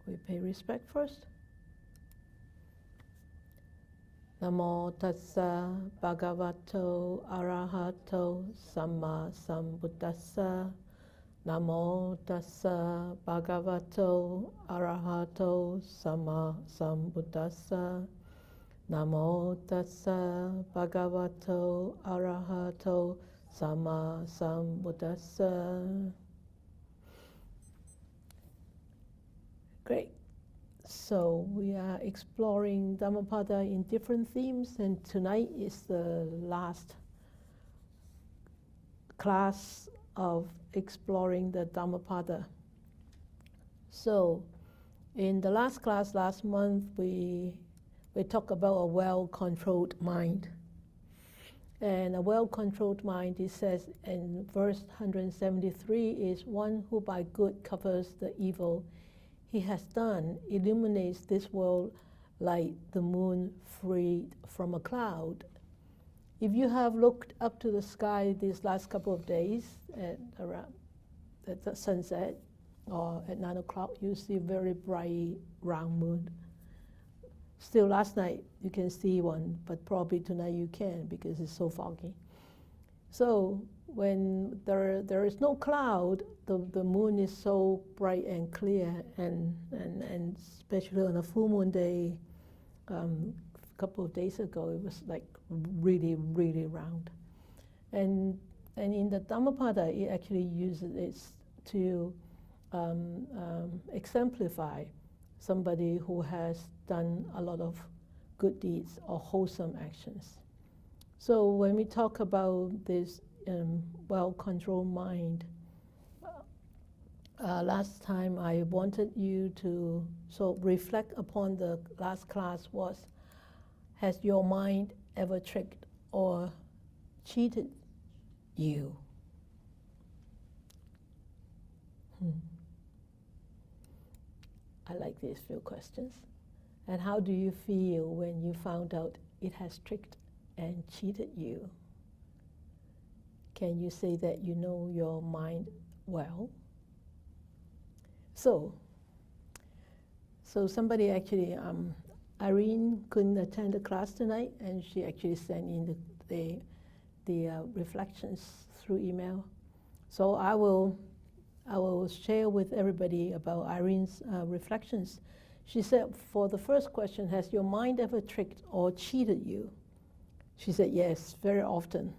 We pay respect first. Namo tassa bhagavato arahato samma sambuddhassa. Namo tassa bhagavato arahato samma sambuddhassa. Namo tassa bhagavato arahato samma sambuddhassa. Great. So we are exploring Dhammapada in different themes, and tonight is the last class of exploring the Dhammapada. So in the last class last month, we talked about a well-controlled mind. And a well-controlled mind, it says in verse 173, is one who by good covers the evil he has done, illuminates this world like the moon freed from a cloud. If you have looked up to the sky these last couple of days at the sunset or at 9 o'clock, you see a very bright round moon. Still last night you can see one, but probably tonight you can because it's so foggy. So when there is no cloud, the moon is so bright and clear, and especially on a full moon day, a couple of days ago, it was like really, really round. And in the Dhammapada, it actually uses it to exemplify somebody who has done a lot of good deeds or wholesome actions. So when we talk about this well-controlled mind, last time I wanted you to reflect upon the last class was, has your mind ever tricked or cheated you? I like these few questions. And how do you feel when you found out it has tricked and cheated you? Can you say that you know your mind well? So somebody actually, Irene couldn't attend the class tonight, and she actually sent in the reflections through email. So I will share with everybody about Irene's reflections. She said, for the first question, has your mind ever tricked or cheated you? She said, yes, very often.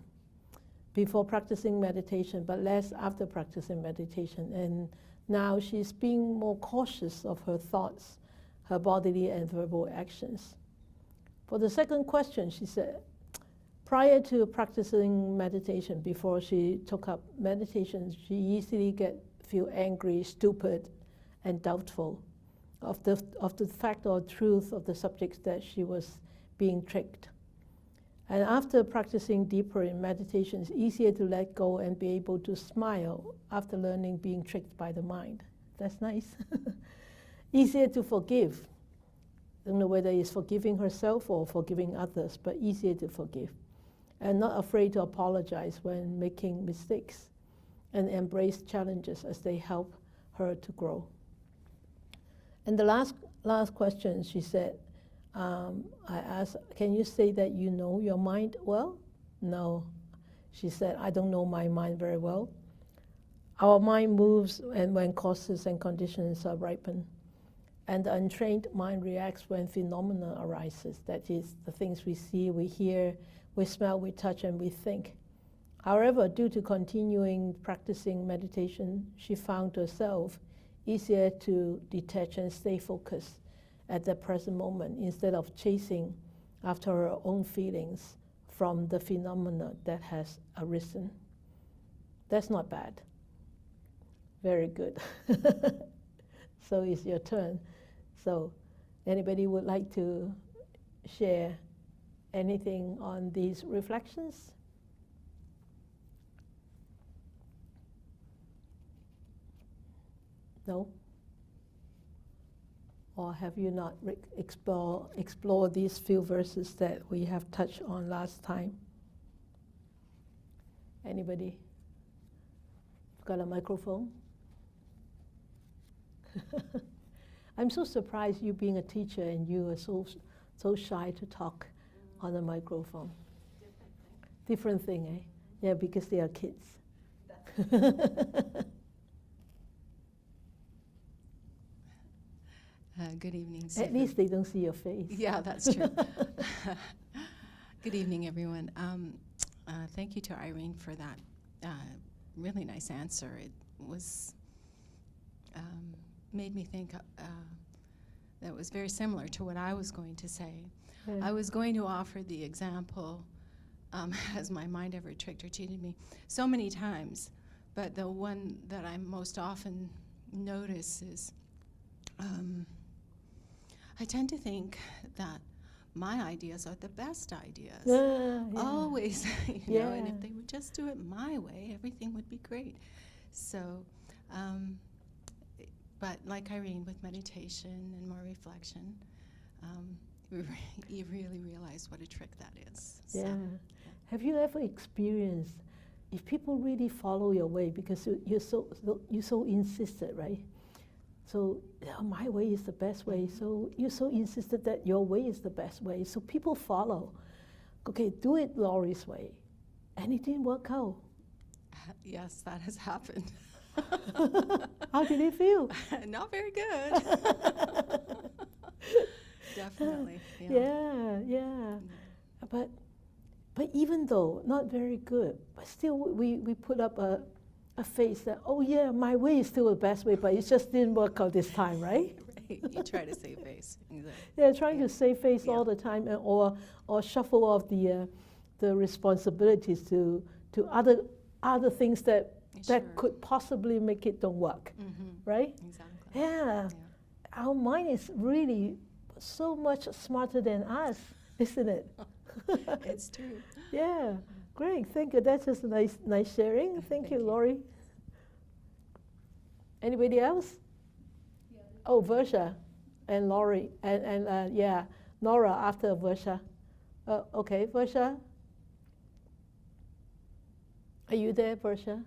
Before practicing meditation, but less after practicing meditation. And now she's being more cautious of her thoughts, her bodily and verbal actions. For the second question, she said, prior to practicing meditation, before she took up meditation, she easily feel angry, stupid, and doubtful of the fact or truth of the subjects that she was being tricked. And after practicing deeper in meditation, it's easier to let go and be able to smile after learning being tricked by the mind. That's nice. Easier to forgive. I don't know whether it's forgiving herself or forgiving others, but easier to forgive. And not afraid to apologize when making mistakes, and embrace challenges as they help her to grow. And the last question, she said, I asked, can you say that you know your mind well? No. She said, I don't know my mind very well. Our mind moves and when causes and conditions are ripened. And the untrained mind reacts when phenomena arises. That is, the things we see, we hear, we smell, we touch, and we think. However, due to continuing practicing meditation, she found herself easier to detach and stay focused at the present moment instead of chasing after her own feelings from the phenomena that has arisen. That's not bad. Very good. So it's your turn. So anybody would like to share anything on these reflections? No? Or have you not explored these few verses that we have touched on last time? Anybody? Got a microphone? I'm so surprised you being a teacher and you are so shy to talk on a microphone. Different thing, eh? Yeah, because they are kids. Good evening. At least they don't see your face. Yeah, that's true. Good evening, everyone. Thank you to Irene for that really nice answer. It was made me think that was very similar to what I was going to say. Yeah. I was going to offer the example, has my mind ever tricked or cheated me? So many times, but the one that I most often notice is I tend to think that my ideas are the best ideas. Yeah. Always, you know, and if they would just do it my way, everything would be great. So, but like Irene, with meditation and more reflection, you really realize what a trick that is. Yeah. So, Have you ever experienced, if people really follow your way, because you're so insistent, right? So my way is the best way. So you're so insistent that your way is the best way. So people follow. Okay, do it Laurie's way, and it didn't work out. yes, that has happened. How did it feel? Not very good. Definitely. Yeah. But even though not very good, but still we put up a face that, oh yeah, my way is still the best way, but it just didn't work out this time, right? Right. You try to save face. Exactly. Yeah, trying to save face all the time, or shuffle off the responsibilities to other things that could possibly make it don't work, right? Exactly. Yeah. Our mind is really so much smarter than us, isn't it? It's true. Yeah, great. Thank you. That's just nice sharing. Thank you, Laurie. Anybody else? Yeah. Oh, Versha and Laurie and yeah, Nora after Versha. Okay, Versha. Are you there, Versha?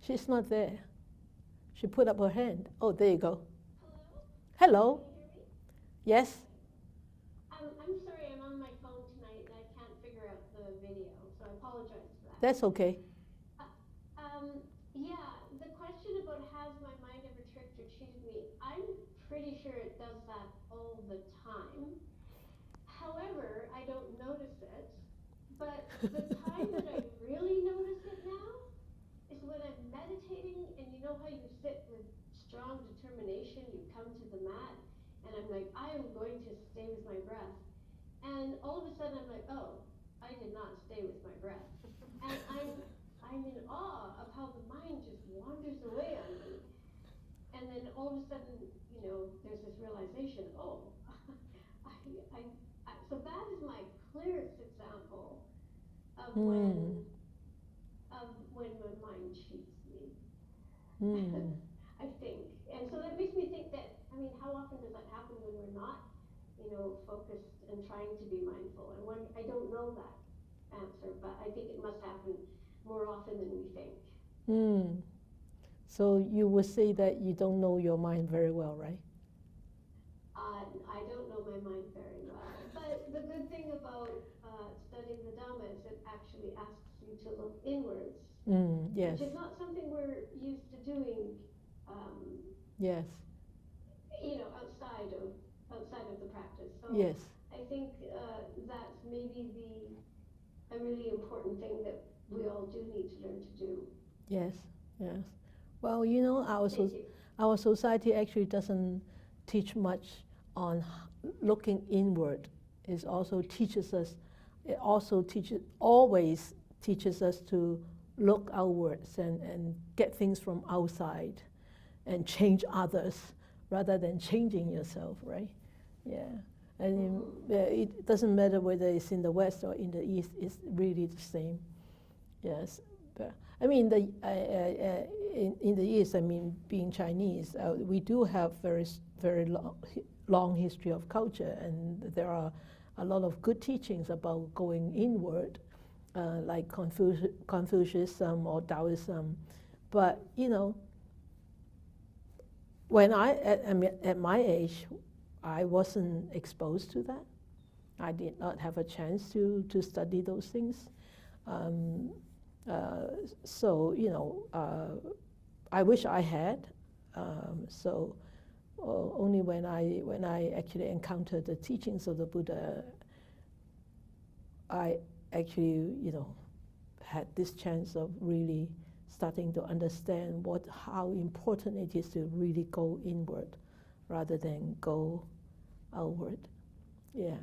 She's not there. She put up her hand. Oh, there you go. Hello. Can you hear me? Yes. I'm sorry, I'm on my phone tonight and I can't figure out the video, so I apologize for that. That's okay. Yeah, the question about has my mind ever tricked or cheated me, I'm pretty sure it does that all the time. However, I don't notice it, but the time that I really notice it now is when I'm meditating, and you know how you sit with strong determination, you come to the mat, and I'm like, I am going to stay with my breath. And all of a sudden I'm like, oh, I did not stay with my breath. And I'm in awe of how the mind just wanders away on me. And then all of a sudden, you know, there's this realization, oh, so that is my clearest example of when my mind cheats me. I think. And so that makes me think that, I mean, how often does that happen when we're not, you know, focused and trying to be mindful? And when I don't know that answer, but I think it must happen more often than we think. So you would say that you don't know your mind very well, right? I don't know my mind very well. But the good thing about studying the Dhamma is it actually asks you to look inwards. Yes. Which is not something we're used to doing. Yes. You know, outside of the practice. So Yes. I think that's maybe a really important thing that we all do need to learn to do. Yes. Well, you know, our society actually doesn't teach much on looking inward. It also teaches us. It also always teaches us to look outwards and get things from outside and change others rather than changing yourself, right? Yeah. And it doesn't matter whether it's in the West or in the East, it's really the same. Yes. But, I mean, in the East, I mean, being Chinese, we do have very long history of culture, and there are a lot of good teachings about going inward, like Confucianism or Taoism. But, you know, When at my age, I wasn't exposed to that. I did not have a chance to study those things. So, I wish I had. Only when I actually encountered the teachings of the Buddha, I actually, had this chance of really starting to understand how important it is to really go inward rather than go outward. Yeah.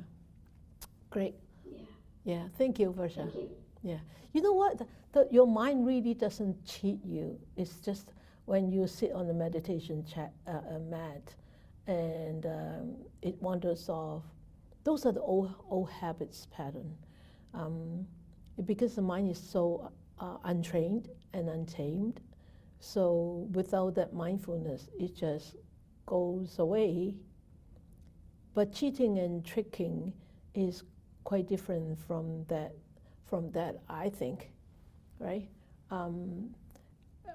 Great. Yeah. Yeah. Thank you, Varsha. Thank you. Yeah. You know what? Your mind really doesn't cheat you. It's just when you sit on the meditation mat and it wanders off. Those are the old habits pattern. Because the mind is so untrained and untamed, so without that mindfulness, it just goes away. But cheating and tricking is quite different from that, I think, right?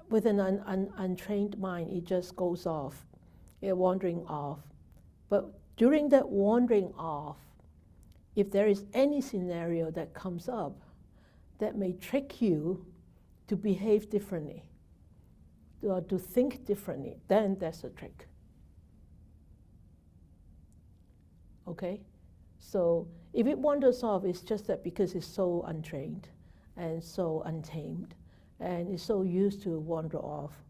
With an untrained mind, it just goes off, wandering off. But during that wandering off, if there is any scenario that comes up that may trick you to behave differently or to think differently, then that's a trick. Okay? So if it wanders off, it's just that because it's so untrained and so untamed and it's so used to wander off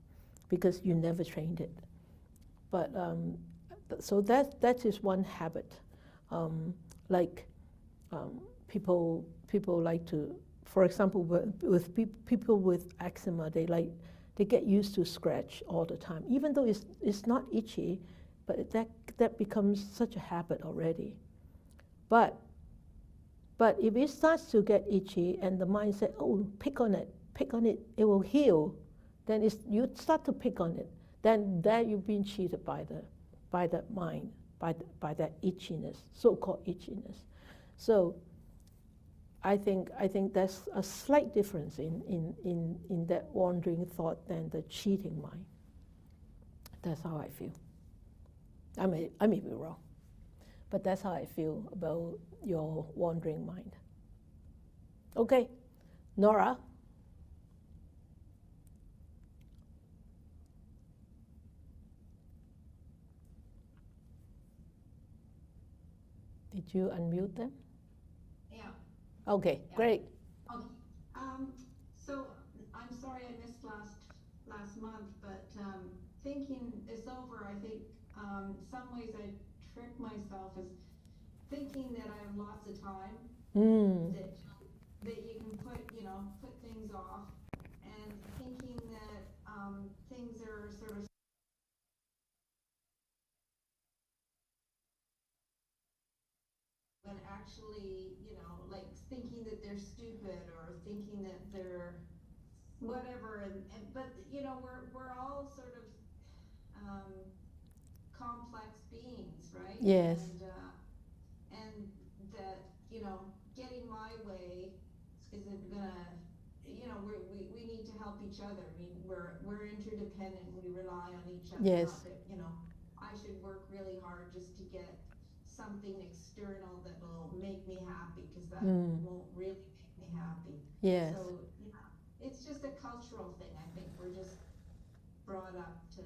because you never trained it. But so that is one habit. People like to, for example, with people with eczema, they get used to scratch all the time, even though it's not itchy, but that becomes such a habit already. But if it starts to get itchy and the mind says, "Oh, pick on it, it will heal," then you start to pick on it. Then you've been cheated by the mind, by that itchiness, so-called itchiness. So I think that's a slight difference in that wandering thought than the cheating mind. That's how I feel. I may be wrong, but that's how I feel about your wandering mind. Okay, Nora. Did you unmute them? Yeah. Okay, Yeah. great. Okay. So I'm sorry I missed last month, but thinking this over, I think some ways I trick myself is thinking that I have lots of time, that you can put things off, and thinking that things are sort of when actually, like thinking that they're stupid or thinking that they're whatever, but we're all sort of complex beings, right? Yes. And that getting my way isn't gonna. We need to help each other. I mean, we're interdependent. We rely on each other. Yes. Not that I should work really hard just to get something external that will make me happy, because that won't really make me happy. Yes. So it's just a cultural thing. I think we're just brought up to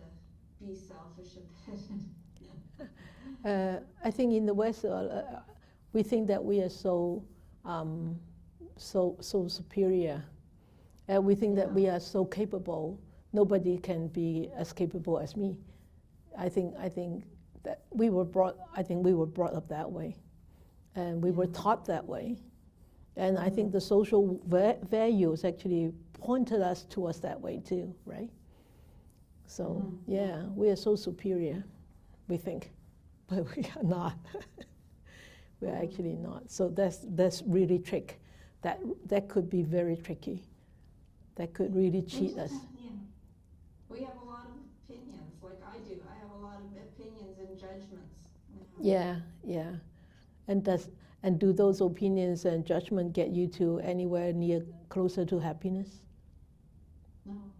be selfish a bit. I think in the West, we think that we are so superior, and we think that we are so capable. Nobody can be as capable as me. I think that we were brought up that way, and we were taught that way, and I think the social values actually pointed us towards that way too, right? So yeah, we are so superior, we think, but we are not. We are actually not. So that's really trick. That could be very tricky. That could really cheat us. Yeah. We have a lot of opinions, like I do. I have a lot of opinions and judgments. Yeah. And do those opinions and judgment get you to anywhere near closer to happiness? No.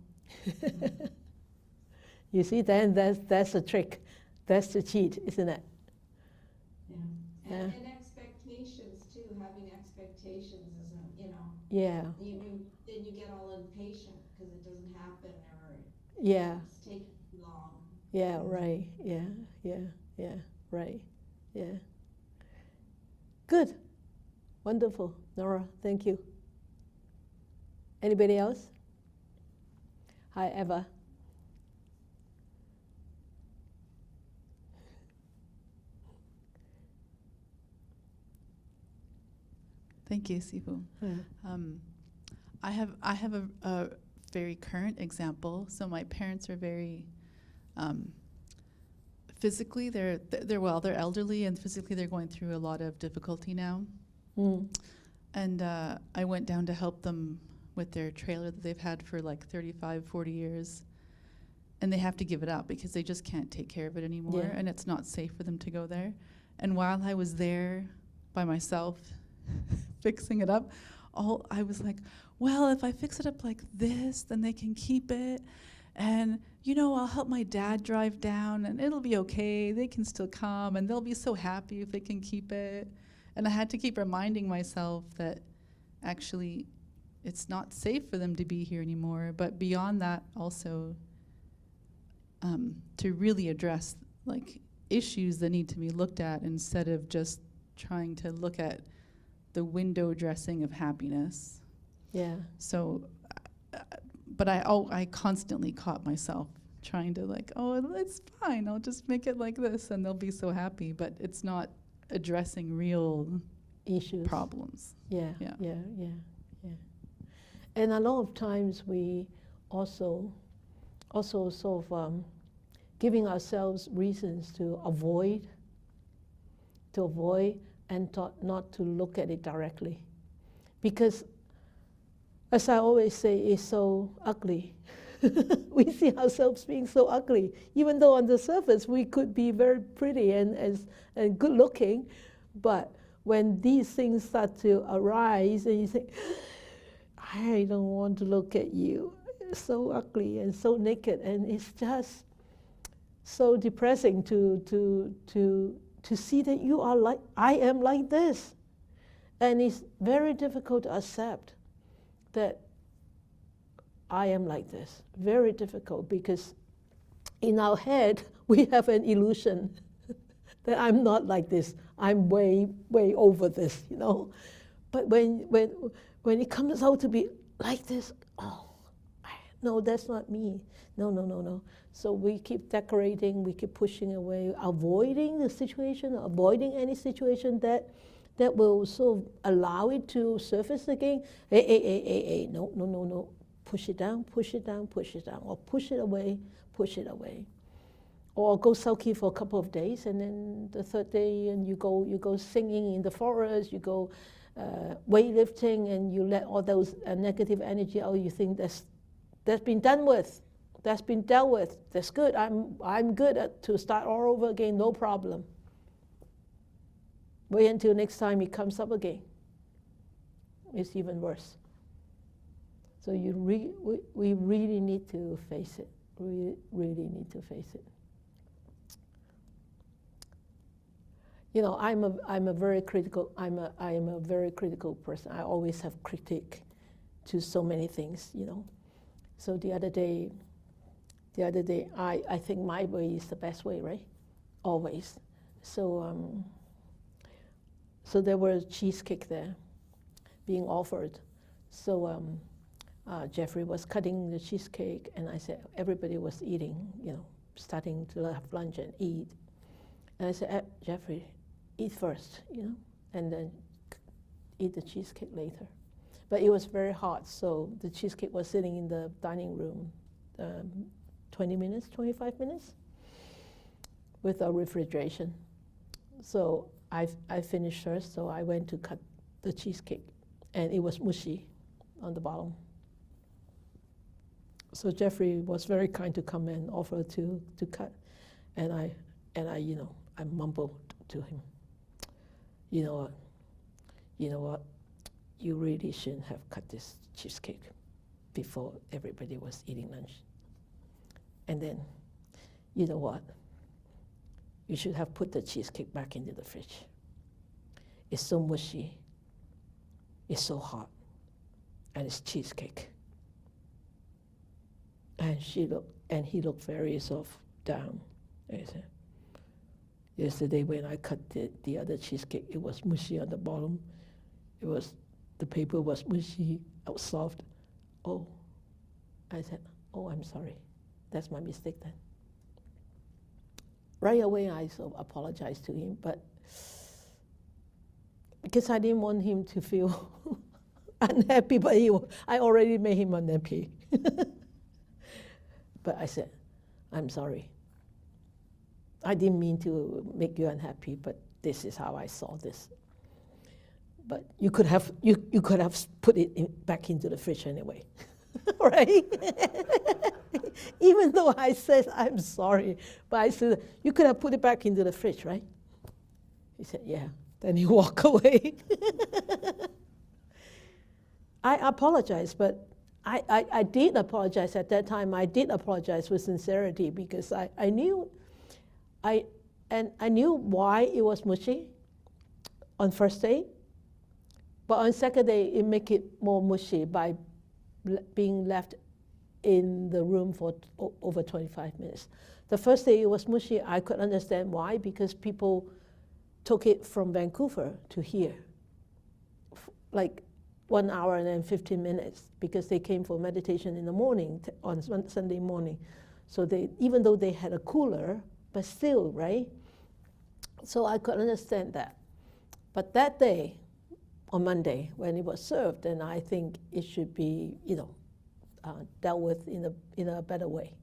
You see, then that's the trick. That's the cheat, isn't it? Yeah. Yeah. And expectations too, having expectations isn't, Yeah, then you get all impatient because it doesn't happen or yeah, it's taking too long. yeah, right, yeah, right, yeah. Good, wonderful, Nora, thank you. Anybody else? Hi, Eva. Thank you, Sifu. I have a very current example. So my parents are very physically they're elderly, and physically they're going through a lot of difficulty now. And I went down to help them with their trailer that they've had for like 35, 40 years. And they have to give it up because they just can't take care of it anymore. Yeah. And it's not safe for them to go there. And while I was there by myself fixing it up, I was like, well, if I fix it up like this, then they can keep it. And, I'll help my dad drive down and it'll be okay. They can still come and they'll be so happy if they can keep it. And I had to keep reminding myself that actually it's not safe for them to be here anymore. But beyond that, also to really address like issues that need to be looked at instead of just trying to look at the window dressing of happiness. Yeah. So, but I constantly caught myself trying to like, oh, it's fine. I'll just make it like this and they'll be so happy. But it's not addressing real Issues. problems. Yeah. Yeah. And a lot of times we also sort of giving ourselves reasons to avoid and not to look at it directly. Because, as I always say, it's so ugly. We see ourselves being so ugly, even though on the surface we could be very pretty and good looking, but when these things start to arise and you think, I don't want to look at you, it's so ugly and so naked, and it's just so depressing to see that you are like, I am like this. And it's very difficult to accept that I am like this. Very difficult, because in our head we have an illusion that I'm not like this. I'm way over this, But when it comes out to be like this, no, that's not me. No. So we keep decorating, we keep pushing away, avoiding the situation, avoiding any situation that will sort of allow it to surface again. Hey, no. Push it down, or push it away. Or go sulky for a couple of days, and then the third day, and you go singing in the forest, you go weightlifting, and you let all those negative energy out. You think that's been done with, that's been dealt with. That's good. I'm good to start all over again. No problem. Wait until next time it comes up again. It's even worse. So we really need to face it. We really need to face it. I am a very critical person. I always have critique to so many things, So the other day, I think my way is the best way, right? Always. So there was cheesecake there being offered. So Jeffrey was cutting the cheesecake, and I said, everybody was eating, starting to have lunch and eat. And I said, Jeffrey, eat first, and then eat the cheesecake later. But it was very hot, so the cheesecake was sitting in the dining room 20 minutes, 25 minutes without refrigeration. So I finished first, so I went to cut the cheesecake, and it was mushy on the bottom. So Jeffrey was very kind to come and offer to cut, and I mumbled to him, you know what, you really shouldn't have cut this cheesecake before everybody was eating lunch. And then you know what? You should have put the cheesecake back into the fridge. It's so mushy. It's so hot. And it's cheesecake. And he looked very sort of down. And he said, yesterday when I cut the other cheesecake, it was mushy on the bottom. The paper was mushy, it was soft. Oh, I said, oh, I'm sorry. That's my mistake then. Right away, I sort of apologized to him, but because I didn't want him to feel unhappy, but I already made him unhappy. But I said, I'm sorry. I didn't mean to make you unhappy, but this is how I saw this. But you could have put it back into the fridge anyway, right? Even though I said I'm sorry, but I said you could have put it back into the fridge, right? He said, yeah. Then he walked away. I apologized, but I did apologize at that time. I did apologize with sincerity because I knew why it was mushy on first day, but on second day it make it more mushy by being left in the room for over 25 minutes. The first day it was mushy. I could understand why, because people took it from Vancouver to here, like 1 hour and then 15 minutes, because they came for meditation in the morning on Sunday morning. So even though they had a cooler, but still, right? So I could understand that. But that day, on Monday, when it was served, then I think it should be, dealt with in a better way.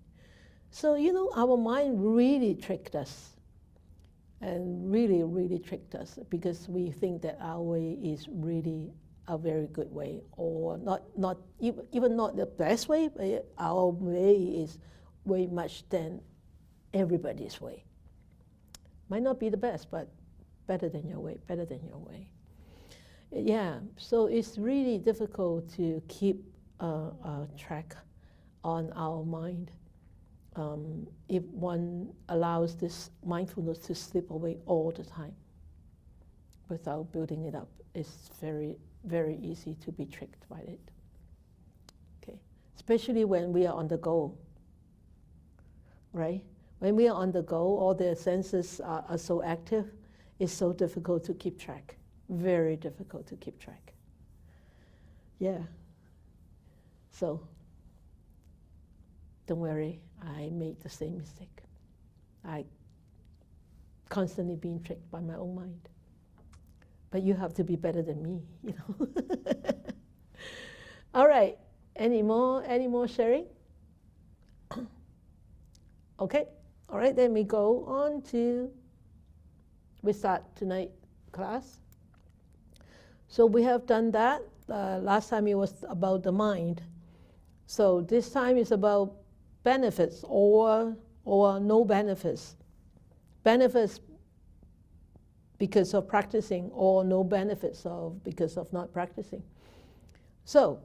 So, our mind really tricked us, and really, really tricked us, because we think that our way is really a very good way, or not even not the best way, but our way is way much than everybody's way. Might not be the best, but better than your way, better than your way. Yeah, so it's really difficult to keep a track on our mind if one allows this mindfulness to slip away all the time without building it up. It's very, very easy to be tricked by it. Okay, especially when we are on the go, right? When we are on the go, all the senses are so active, it's so difficult to keep track. Very difficult to keep track. Yeah. So, don't worry, I made the same mistake. I constantly being tricked by my own mind. But you have to be better than me, All right, any more sharing? Okay, all right, then we go on we start tonight class. So we have done that. Last time it was about the mind. So this time is about benefits or no benefits. Benefits because of practicing, or no benefits because of not practicing. So,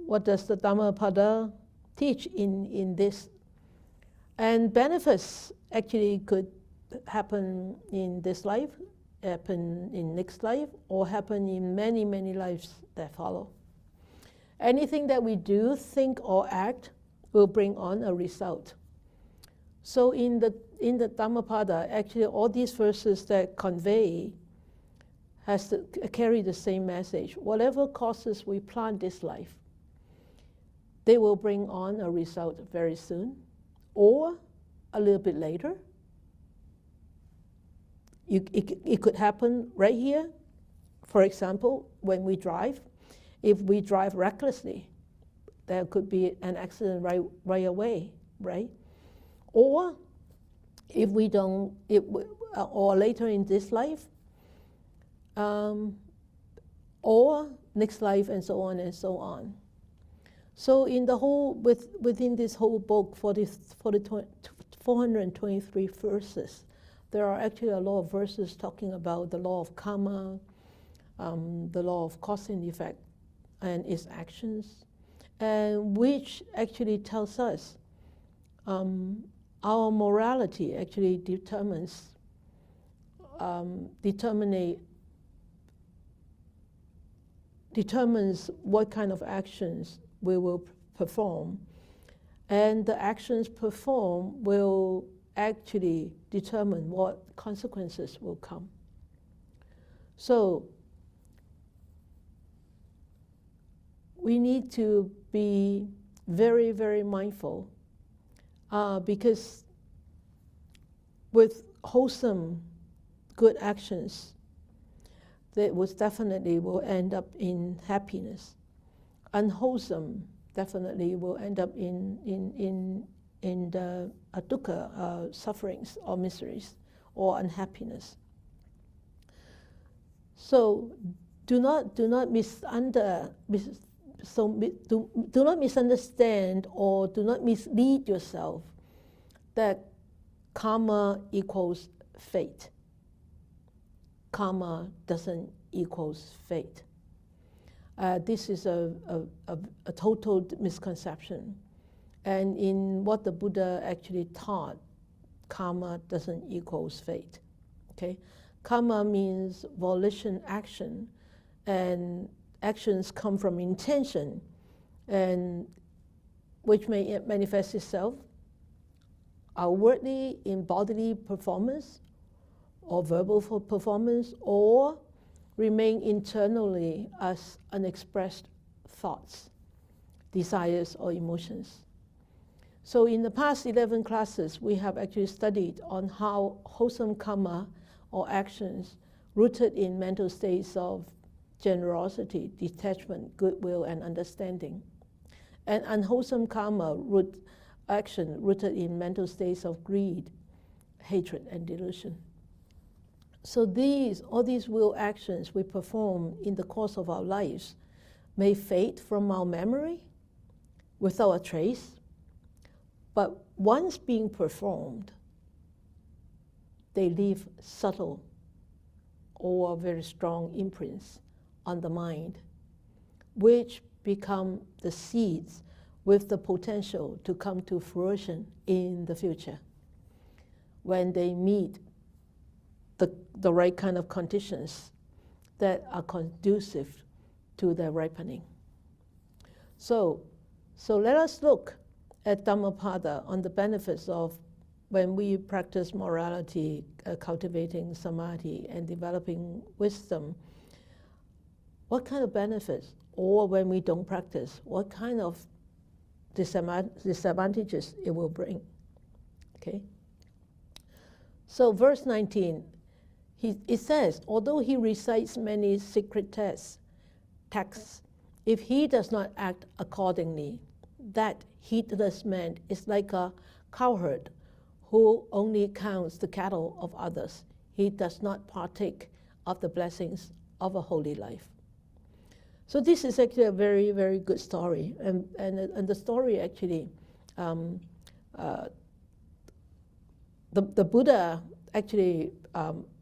what does the Dhammapada teach in this? And benefits actually could happen in this life, happen in next life, or happen in many, many lives that follow. Anything that we do, think, or act will bring on a result. So in the Dhammapada, actually all these verses that convey has to carry the same message. Whatever causes we plant this life, they will bring on a result very soon, or a little bit later. It could happen right here. For example, when we drive, if we drive recklessly, there could be an accident right away, right? Or if we don't, or later in this life, or next life, and so on and so on. So in the whole, within this whole book, for the 423 verses, there are actually a lot of verses talking about the law of karma, the law of cause and effect, and its actions, and which actually tells us our morality actually determines what kind of actions we will perform, and the actions performed will actually determine what consequences will come. So we need to be very, very mindful, because with wholesome, good actions, that was definitely will end up in happiness. Unwholesome definitely will end up in the dukkha, sufferings or miseries or unhappiness. So do not misunderstand or do not mislead yourself that karma equals fate. Karma doesn't equals fate. This is a total misconception. And in what the Buddha actually taught, karma doesn't equals fate. Okay? Karma means volition, action, and actions come from intention, and which may manifest itself outwardly in bodily performance or verbal performance, or remain internally as unexpressed thoughts, desires, or emotions. So in the past 11 classes, we have actually studied on how wholesome karma or actions rooted in mental states of generosity, detachment, goodwill, and understanding, and unwholesome karma action rooted in mental states of greed, hatred, and delusion. So all these will actions we perform in the course of our lives may fade from our memory without a trace, but once being performed, they leave subtle or very strong imprints on the mind, which become the seeds with the potential to come to fruition in the future when they meet the right kind of conditions that are conducive to their ripening. So let us look at Dhammapada on the benefits of when we practice morality, cultivating samadhi, and developing wisdom. What kind of benefits, or when we don't practice, what kind of disadvantages it will bring? Okay. So verse 19. It says, although he recites many secret texts, if he does not act accordingly, that heedless man is like a cowherd who only counts the cattle of others. He does not partake of the blessings of a holy life. So this is actually a very, very good story. And the story actually, the Buddha actually,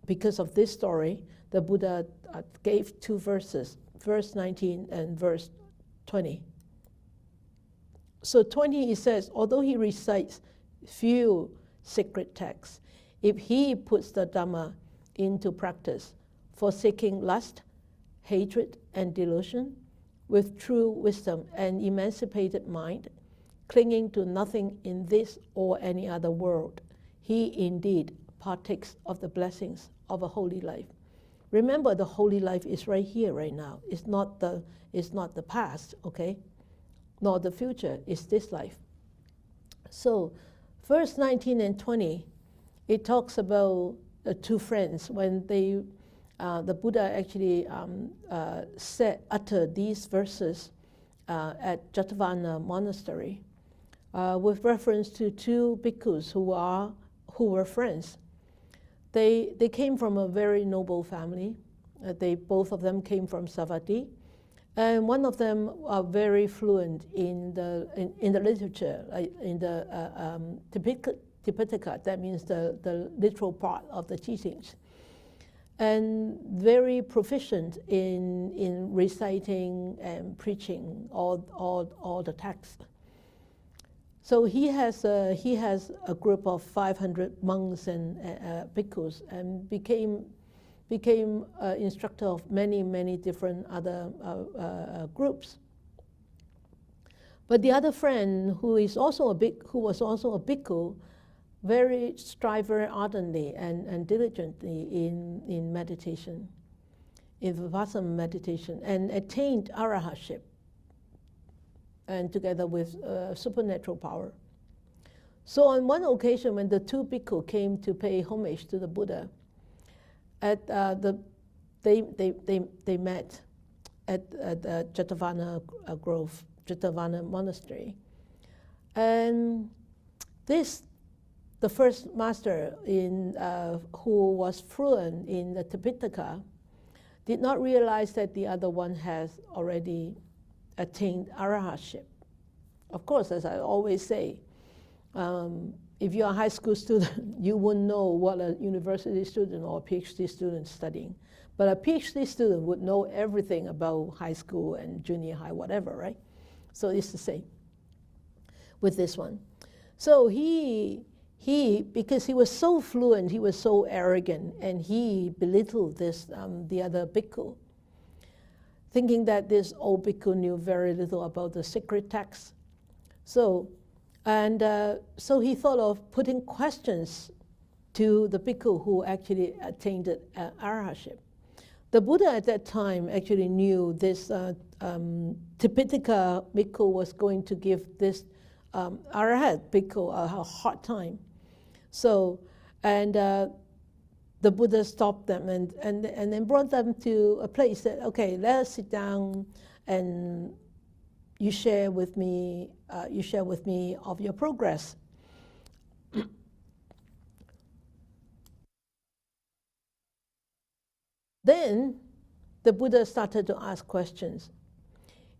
because of this story, the Buddha gave two verses, verse 19 and verse 20. So 20, it says, although he recites few secret texts, if he puts the Dhamma into practice, forsaking lust, hatred, and delusion, with true wisdom and emancipated mind, clinging to nothing in this or any other world, he indeed partakes of the blessings of a holy life. Remember, the holy life is right here, right now. It's not the past, okay? Nor the future. It's this life. So, verse 19 and 20, it talks about two friends when they, the Buddha actually uttered these verses at Jetavana Monastery with reference to two bhikkhus who were friends. They came from a very noble family. Both of them came from Savatthi, and one of them are very fluent in the literature, in the Tipitaka. That means the literal part of the teachings, and very proficient in reciting and preaching all the texts. So he has a group of 500 monks and bhikkhus, and became instructor of many different other groups. But the other friend, who was also a bhikkhu, very strive very ardently and diligently in meditation, in vipassana meditation, and attained arahantship, and together with supernatural power. So on one occasion, when the two bhikkhu came to pay homage to the Buddha, they met at Jetavana Grove, Jetavana Monastery, and the first master who was fluent in the Tipitaka did not realize that the other one has already attained arahantship. Of course, as I always say, if you're a high school student, you wouldn't know what a university student or a PhD student is studying. But a PhD student would know everything about high school and junior high, whatever, right? So it's the same with this one. So he because he was so fluent, he was so arrogant, and he belittled the other bhikkhu, thinking that this old bhikkhu knew very little about the sacred texts. So he thought of putting questions to the bhikkhu who actually attained arahantship. The Buddha at that time actually knew this Tipitaka bhikkhu was going to give this arahat bhikkhu a hard time. So, the Buddha stopped them and then brought them to a place that, okay, let us sit down and you share with me of your progress. Then the Buddha started to ask questions.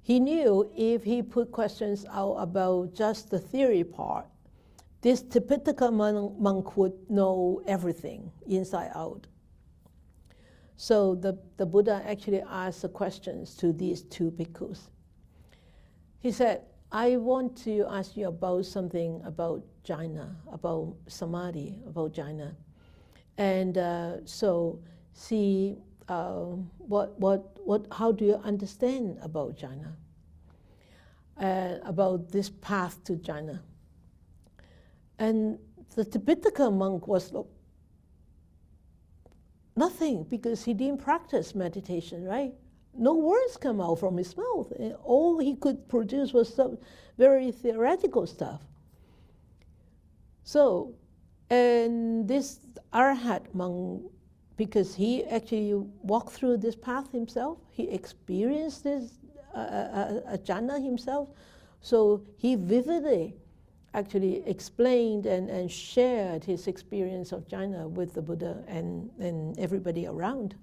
He knew if he put questions out about just the theory part, this Tipitaka monk would know everything inside out. So the Buddha actually asked the questions to these two bhikkhus. He said, I want to ask you about something about jhana, about samadhi, about jhana. And so see how do you understand about jhana? About this path to jhana. And the Tipitaka monk was nothing, because he didn't practice meditation, right? No words come out from his mouth. All he could produce was some very theoretical stuff. So, and this Arhat monk, because he actually walked through this path himself, he experienced this jhana himself, so he vividly actually explained and shared his experience of jhana with the Buddha and everybody around.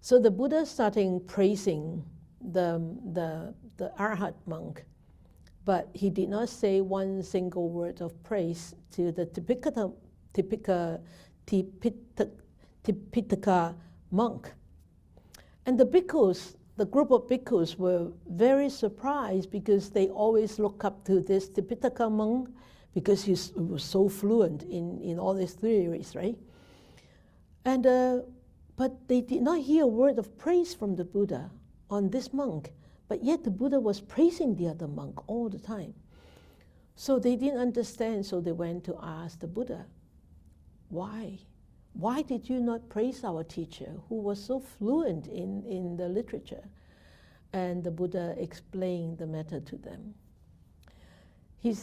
So the Buddha started praising the Arhat monk, but he did not say one single word of praise to the Tipitaka monk. And the bhikkhus, the group of bhikkhus, were very surprised, because they always look up to this Tipitaka monk because he was so fluent in all these theories, right? And but they did not hear a word of praise from the Buddha on this monk, but yet the Buddha was praising the other monk all the time. So they didn't understand, so they went to ask the Buddha, why? Why did you not praise our teacher who was so fluent in the literature? And the Buddha explained the matter to them. He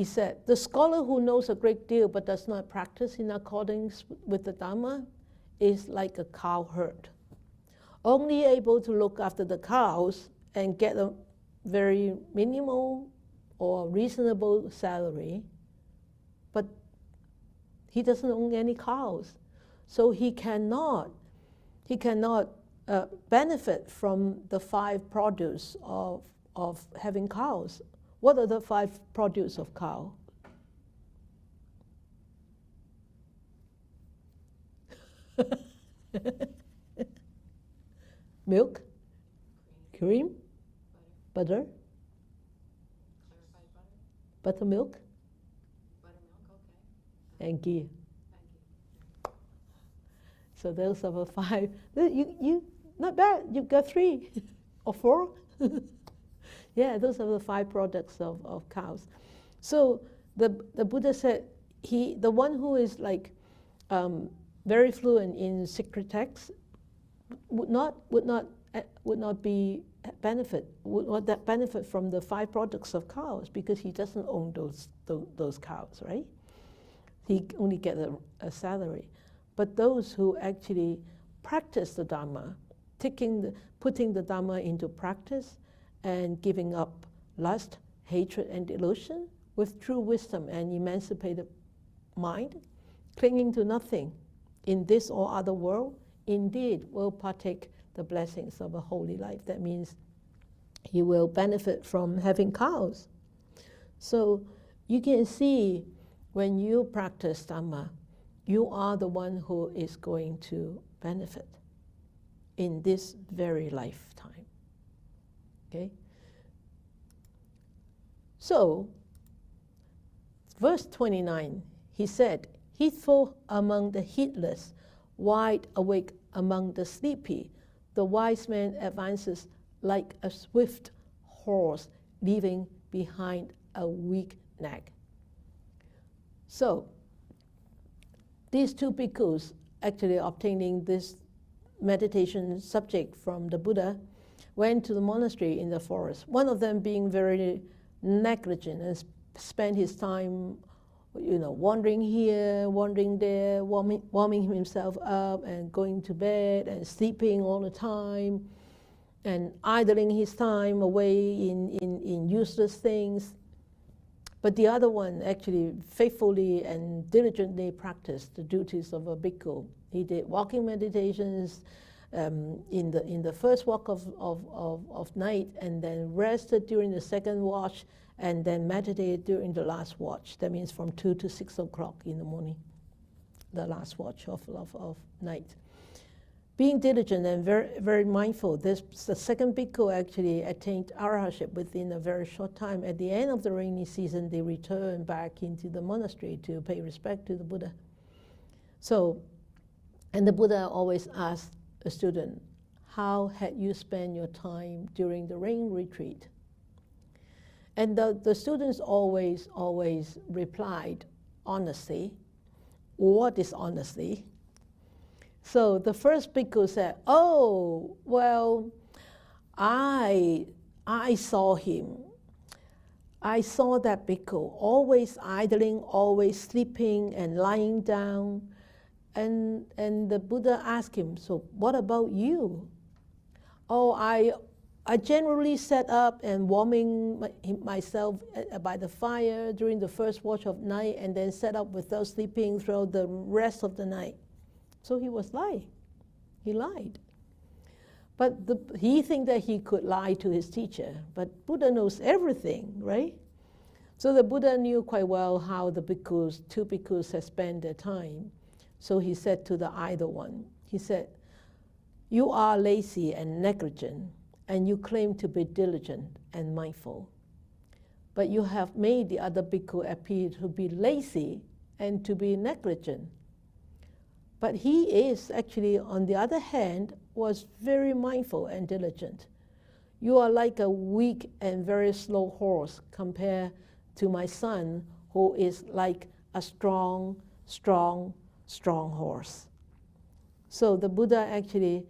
said, the scholar who knows a great deal but does not practice in accordance with the Dhamma is like a cow herd, only able to look after the cows and get a very minimal or reasonable salary, but he doesn't own any cows. So he cannot benefit from the 5 produce of having cows. What are the 5 produce of cow? Milk, cream, butter, Buttermilk Buttermilk, okay. and ghee. Thank you. So those are the 5. You not bad. You've got 3 or 4. Yeah, those are the 5 products of cows. So the Buddha said the one who is like very fluent in secret texts would not benefit from the 5 products of cows, because he doesn't own those cows, right? He only get a salary. But those who actually practice the Dhamma, putting the Dhamma into practice and giving up lust, hatred, and delusion with true wisdom and emancipated mind, clinging to nothing in this or other world, indeed will partake the blessings of a holy life. That means he will benefit from having cows. So you can see, when you practice Dhamma, you are the one who is going to benefit in this very lifetime. Okay? So, verse 29, he said, "Heedful among the heedless, wide awake among the sleepy, the wise man advances like a swift horse, leaving behind a weak neck." So, these 2 bhikkhus actually obtaining this meditation subject from the Buddha went to the monastery in the forest. One of them being very negligent and spent his time, wandering here, wandering there, warming himself up and going to bed and sleeping all the time and idling his time away in useless things. But the other one actually faithfully and diligently practiced the duties of a bhikkhu. He did walking meditations in the first walk of night, and then rested during the second watch, and then meditated during the last watch. That means from 2 to 6 o'clock in the morning, the last watch of night. Being diligent and very, very mindful, the second bhikkhu actually attained arahantship within a very short time. At the end of the rainy season, they returned back into the monastery to pay respect to the Buddha. So, and the Buddha always asked a student, "How had you spent your time during the rain retreat?" And the students always replied honestly or dishonestly. So the first bhikkhu said, "Oh, well, I saw him. I saw that bhikkhu always idling, always sleeping and lying down." And the Buddha asked him, "So what about you?" "Oh, I generally sat up and warming myself by the fire during the first watch of night, and then sat up without sleeping throughout the rest of the night." So he was lying. He lied. But he think that he could lie to his teacher. But Buddha knows everything, right? So the Buddha knew quite well how the bhikkhus, 2 bhikkhus had spent their time. So he said to the idle one, he said, "You are lazy and negligent, and you claim to be diligent and mindful. But you have made the other bhikkhu appear to be lazy and to be negligent. But he is actually, on the other hand, was very mindful and diligent. You are like a weak and very slow horse compared to my son, who is like a strong horse." So the Buddha actually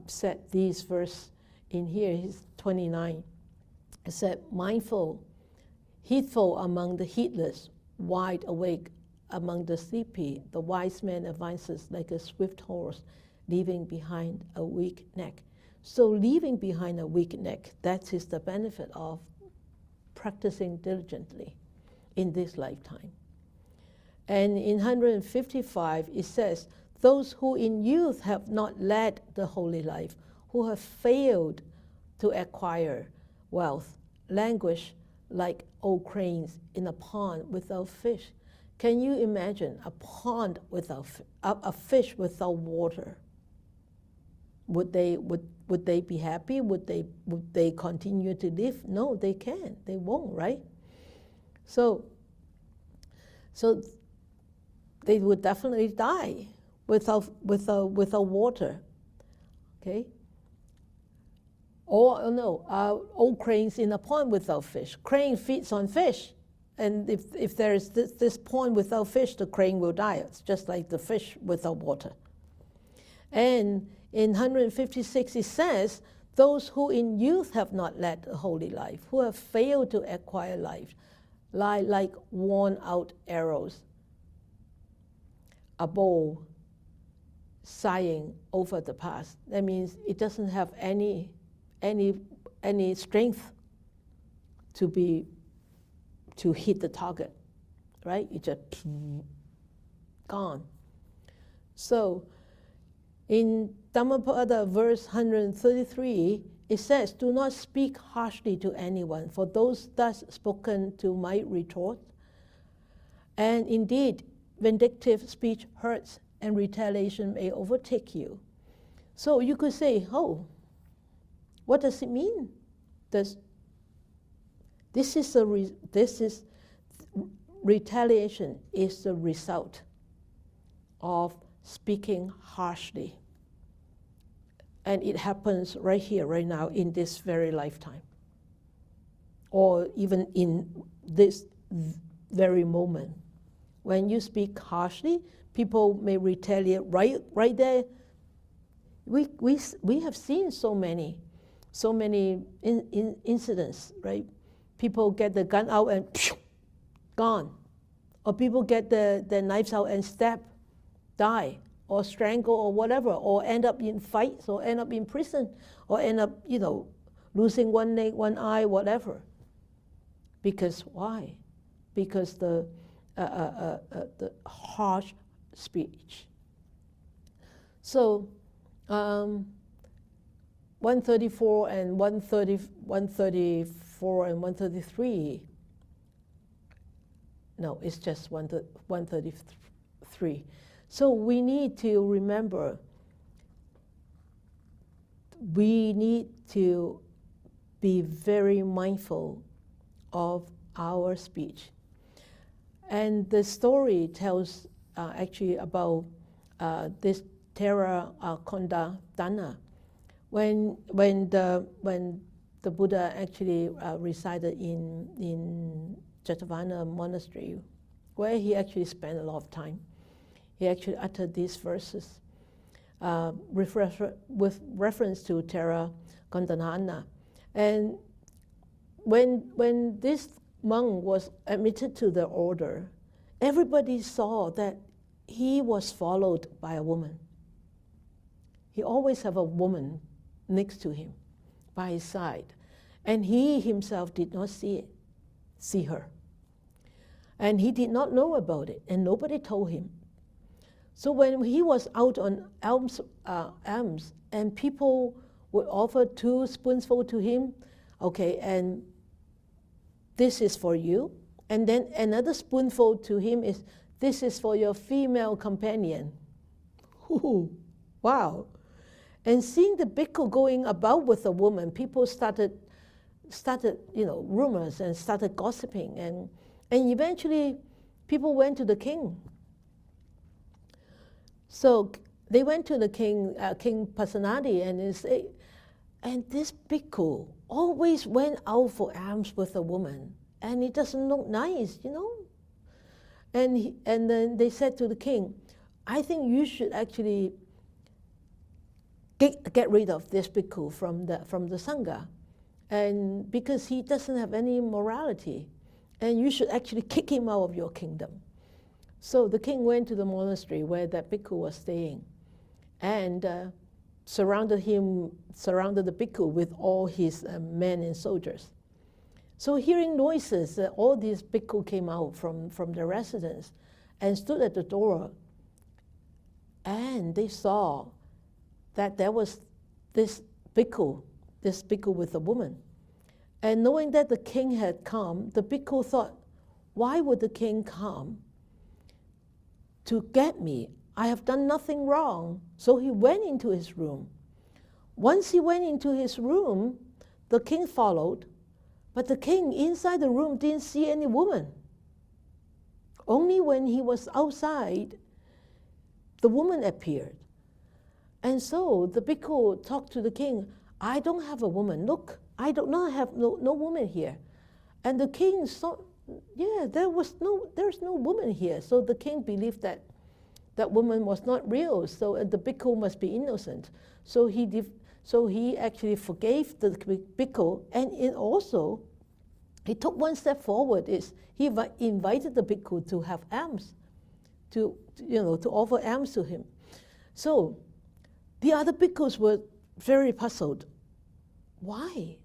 said these verses in here, he's 29. It said, "Mindful, heedful among the heedless, wide awake among the sleepy, the wise man advances like a swift horse, leaving behind a weak neck." So leaving behind a weak neck, that is the benefit of practicing diligently in this lifetime. And in 155, it says, "Those who in youth have not led the holy life, who have failed to acquire wealth, languish like old cranes in a pond without fish." Can you imagine a pond without a fish without water? Would they be happy? Would they continue to live? No, they can't. They won't, right? So they would definitely die without water. Okay. Or no, old cranes in a pond without fish. Crane feeds on fish, and if there is this pond without fish, the crane will die. It's just like the fish without water. And in 156 it says, those who in youth have not led a holy life, who have failed to acquire life, lie like worn-out arrows, a bow sighing over the past. That means it doesn't have any strength to hit the target, right? It just gone. So in Dhammapada verse 133, it says, do not speak harshly to anyone, for those thus spoken to might retort. And indeed, vindictive speech hurts, and retaliation may overtake you. So you could say, oh, what does it mean? Retaliation is the result of speaking harshly. And it happens right here, right now, in this very lifetime. Or even in this very moment. When you speak harshly, people may retaliate right there. We have seen so many incidents, right? People get the gun out and gone. Or people get their knives out and stab, die, or strangle, or whatever, or end up in fights, or end up in prison, or end up, losing one leg, one eye, whatever. Because why? Because the harsh speech. So 134 and 134 and 133. No, it's just 133. So we need to remember, we need to be very mindful of our speech. And the story tells actually about this Thera Konda Dana. When the Buddha actually resided in Jetavana monastery, where he actually spent a lot of time, he actually uttered these verses with reference to Thera Kondanana. And when this monk was admitted to the order, everybody saw that he was followed by a woman. He always have a woman next to him, by his side. And he himself did not see her. And he did not know about it, and nobody told him. So when he was out on alms, and people would offer 2 spoonfuls to him, okay, and this is for you. And then another spoonful to him is, this is for your female companion. Ooh, wow. And seeing the bhikkhu going about with a woman, people started rumors and started gossiping. And eventually, people went to the king. So they went to the king, King Pasenadi, and they say, and this bhikkhu always went out for alms with a woman, and it doesn't look nice, And then they said to the king, I think you should actually get rid of this bhikkhu from the sangha, and because he doesn't have any morality, and you should actually kick him out of your kingdom. So the king went to the monastery where that bhikkhu was staying, and surrounded the bhikkhu with all his men and soldiers. So hearing noises, all these bhikkhu came out from their residence and stood at the door, and they saw that there was this bhikkhu with a woman. And knowing that the king had come, the bhikkhu thought, why would the king come to get me? I have done nothing wrong. So he went into his room. Once he went into his room, the king followed, But the king inside the room didn't see any woman. Only when he was outside, the woman appeared. And so the bhikkhu talked to the king, I don't have a woman. Look, I do not have no woman here. And the king saw, yeah, there's no woman here. So the king believed that that woman was not real. So the bhikkhu must be innocent. So he actually forgave the bhikkhu, and he took one step forward. He invited the bhikkhu to have alms, to offer alms to him. So the other bhikkhus were very puzzled. Why?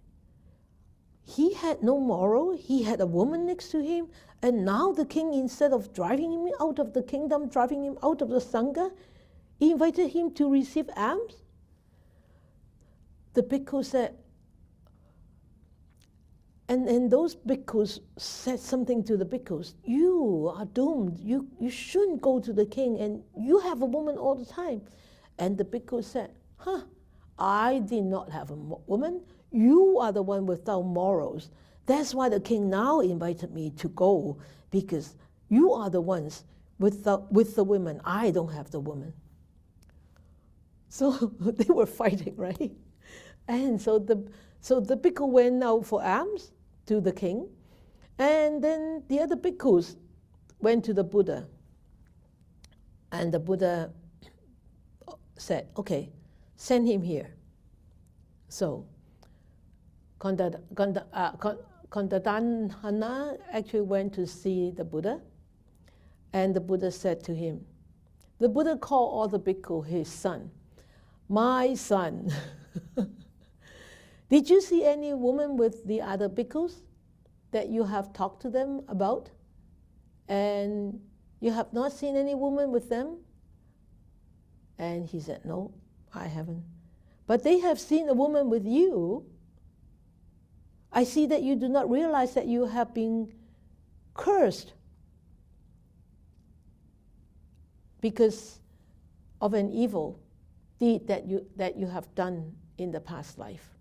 He had no moral. He had a woman next to him, and now the king, instead of driving him out of the kingdom, driving him out of the sangha, he invited him to receive alms. The bhikkhu said, and those bhikkhus said something to the bhikkhus, you are doomed. You shouldn't go to the king, and you have a woman all the time. And the bhikkhu said, I did not have a woman. You are the one without morals. That's why the king now invited me to go, because you are the ones with the women. I don't have the woman. So they were fighting, right? And so the bhikkhu went out for alms to the king, and then the other bhikkhus went to the Buddha. And the Buddha said, okay, send him here. So Kondadhana actually went to see the Buddha, and the Buddha said to him, the Buddha called all the bhikkhu his son. My son, did you see any woman with the other bhikkhus that you have talked to them about? And you have not seen any woman with them? And he said, no, I haven't. But they have seen a woman with you. I see that you do not realize that you have been cursed because of an evil deed that you have done in the past life.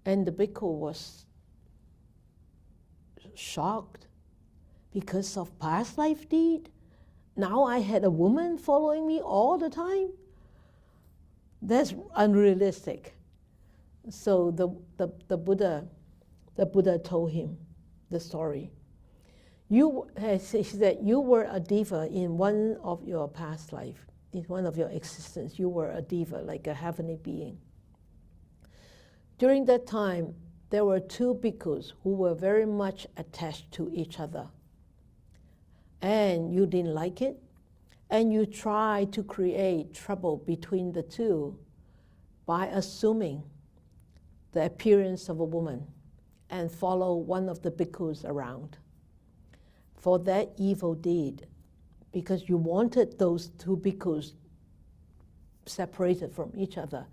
And the bhikkhu was shocked because of past life deed. Now I had a woman following me all the time. That's unrealistic. So the Buddha told him the story. He said, you were a diva in one of your past life, in one of your existence. You were a diva, like a heavenly being. During that time, there were two bhikkhus who were very much attached to each other. And you didn't like it, and you tried to create trouble between the two by assuming the appearance of a woman and follow one of the bhikkhus around for that evil deed, because you wanted those two bhikkhus separated from each other.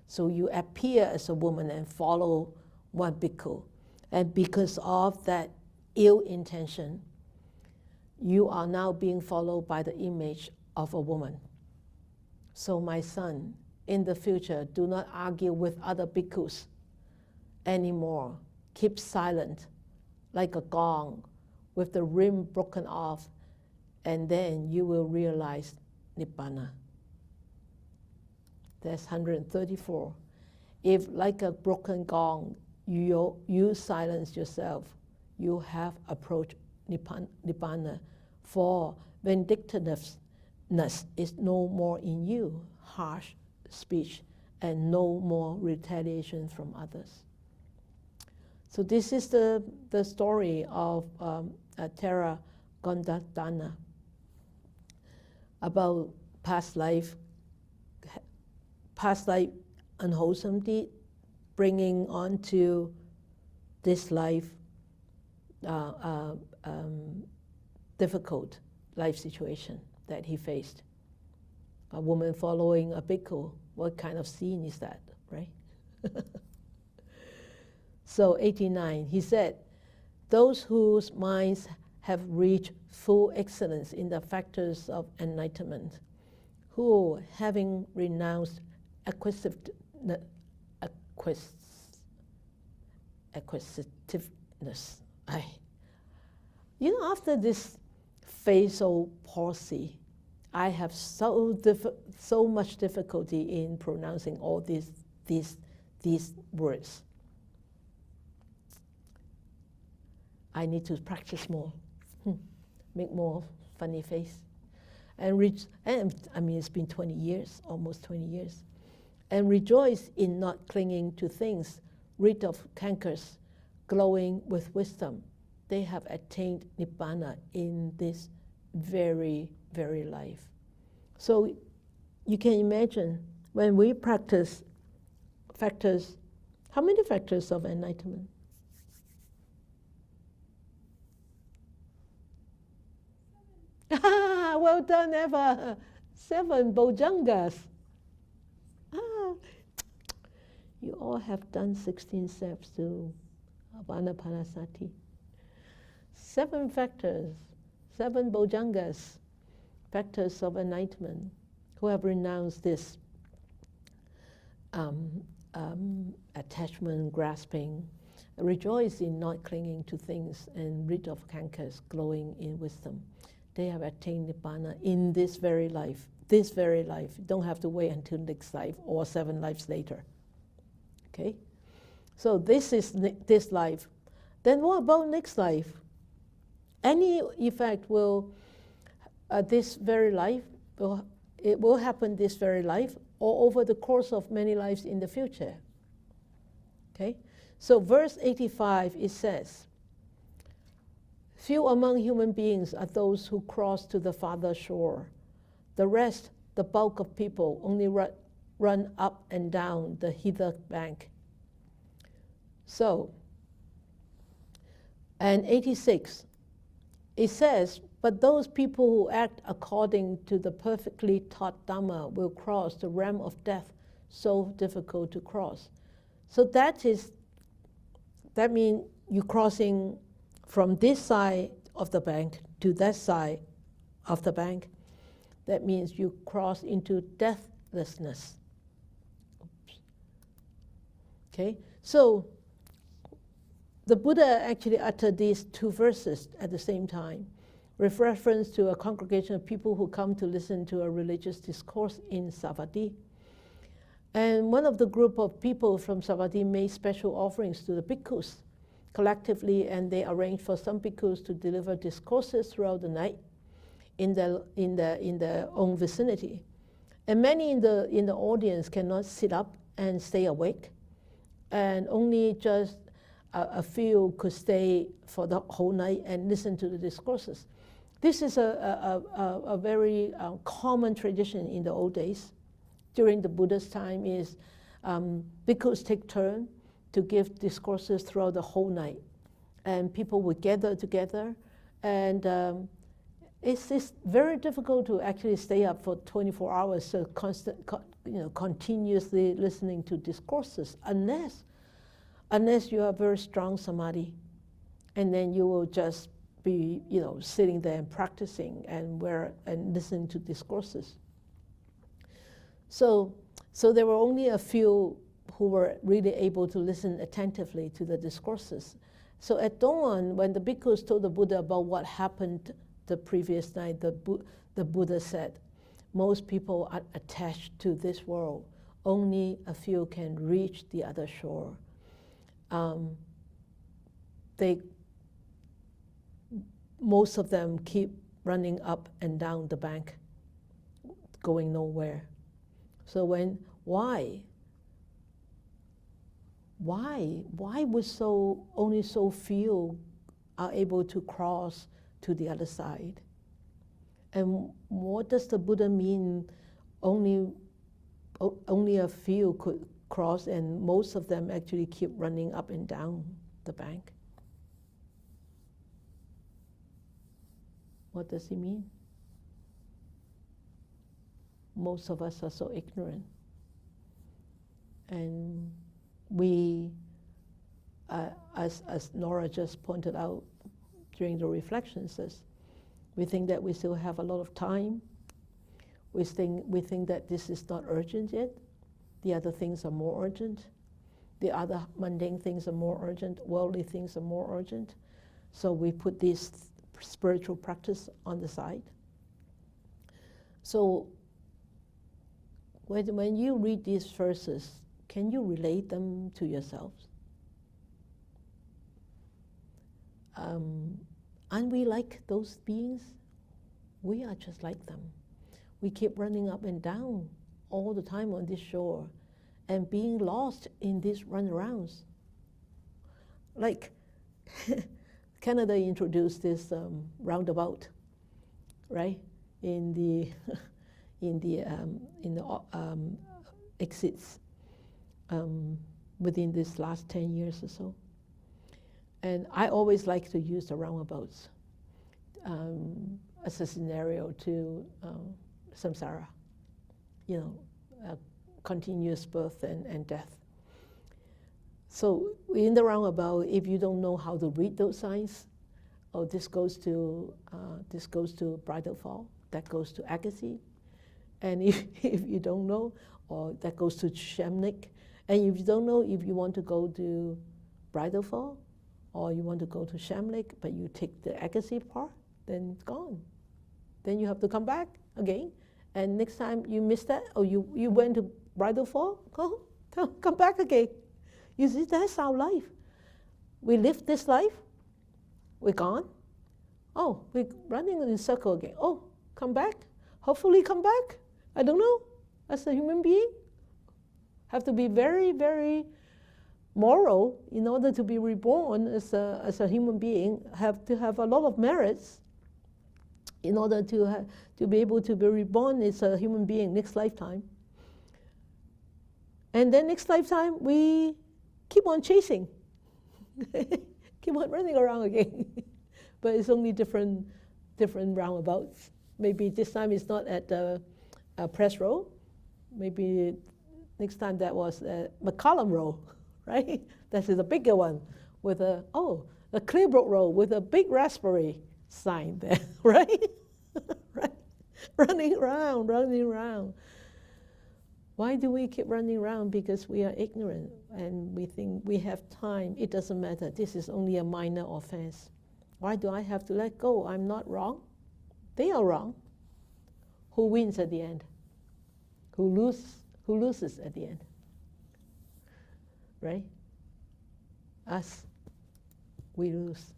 So you appear as a woman and follow one bhikkhu. And because of that ill intention, you are now being followed by the image of a woman. So my son, in the future, do not argue with other bhikkhus anymore. Keep silent, like a gong, with the rim broken off, and then you will realize Nibbana. That's 134. If, like a broken gong, you silence yourself, you have approached Nibbana, for vindictiveness is no more in you, harsh speech, and no more retaliation from others. So this is the story of Thera Kondadhana, about past life unwholesome deed, bringing on to this life difficult life situation that he faced. A woman following a bhikkhu, what kind of scene is that, right? So 89, he said, those whose minds have reached full excellence in the factors of enlightenment, who, having renounced acquisitiveness. After this facial palsy, I have so much difficulty in pronouncing all these words. I need to practice more, make more funny face, and it's been 20 years, almost 20 years, and rejoice in not clinging to things, rid of cankers, glowing with wisdom. They have attained Nibbana in this very, very life. So you can imagine when we practice factors, how many factors of enlightenment? Well done, Eva. 7 bojangas. You all have done 16 steps to Anapanasati. 7 factors, 7 bojangas, factors of enlightenment, who have renounced this attachment, grasping, rejoice in not clinging to things, and rid of cankers, glowing in wisdom. They have attained Nibbana in this very life. This very life. You don't have to wait until next life or 7 lives later. Okay? So this is this life. Then what about next life? Any effect will, this very life, it will happen this very life or over the course of many lives in the future. Okay? So verse 85, it says, few among human beings are those who cross to the farther shore. The rest, the bulk of people, only run up and down the hither bank. So, and 86, it says, but those people who act according to the perfectly taught Dhamma will cross the realm of death, so difficult to cross. So that means you're crossing from this side of the bank to that side of the bank. That means you cross into deathlessness. Oops. Okay, so the Buddha actually uttered these 2 verses at the same time, with reference to a congregation of people who come to listen to a religious discourse in Savatthi. And one of the group of people from Savatthi made special offerings to the bhikkhus collectively, and they arranged for some bhikkhus to deliver discourses throughout the night in their own vicinity. And many in the audience cannot sit up and stay awake, and only just a few could stay for the whole night and listen to the discourses. This is a very common tradition in the old days. During the Buddha's time is bhikkhus take turn to give discourses throughout the whole night. And people would gather together, and it's very difficult to actually stay up for 24 hours, so continuously listening to discourses, unless you have very strong samadhi, and then you will just be, sitting there and practicing and listening to discourses. So there were only a few who were really able to listen attentively to the discourses. So at dawn, when the bhikkhus told the Buddha about what happened the previous night, the Buddha said, most people are attached to this world. Only a few can reach the other shore. Most of them keep running up and down the bank, going nowhere. So why would only so few are able to cross to the other side? And what does the Buddha mean only a few could cross and most of them actually keep running up and down the bank? What does he mean? Most of us are so ignorant. And we, as Nora just pointed out during the reflections, we think that we still have a lot of time. We think that this is not urgent yet. The other things are more urgent. The other mundane things are more urgent, worldly things are more urgent. So we put this spiritual practice on the side. So when you read these verses, can you relate them to yourselves? Aren't we like those beings? We are just like them. We keep running up and down all the time on this shore and being lost in these runarounds. Like Canada introduced this roundabout, right? In the exits within this last 10 years or so. And I always like to use the roundabouts as a scenario to samsara, continuous birth and death. So in the roundabout, if you don't know how to read those signs, this goes to bridal fall, that goes to Agassi, and if you don't know, or that goes to Shamnik, and if you don't know if you want to go to bridal fall, or you want to go to Shamlik, but you take the Agassi part, then it's gone. Then you have to come back again, and next time you miss that, or you went to bridal fall, come back again. You see, that's our life. We live this life, we're gone. Oh, we're running in a circle again. Oh, come back. Hopefully come back. I don't know. As a human being, have to be very, very moral in order to be reborn as a human being. Have to have a lot of merits in order to be able to be reborn as a human being next lifetime. And then next lifetime, we keep on chasing. Keep on running around again. But it's only different roundabouts. Maybe this time it's not at the Press Road. Maybe next time that was McCollum Road, right? That is a bigger one with the Clearbrook Road with a big raspberry sign there, right? Right? Running around. Why do we keep running around? Because we are ignorant and we think we have time. It doesn't matter. This is only a minor offense. Why do I have to let go? I'm not wrong. They are wrong. Who wins at the end? Who loses at the end? Right? Us. We lose.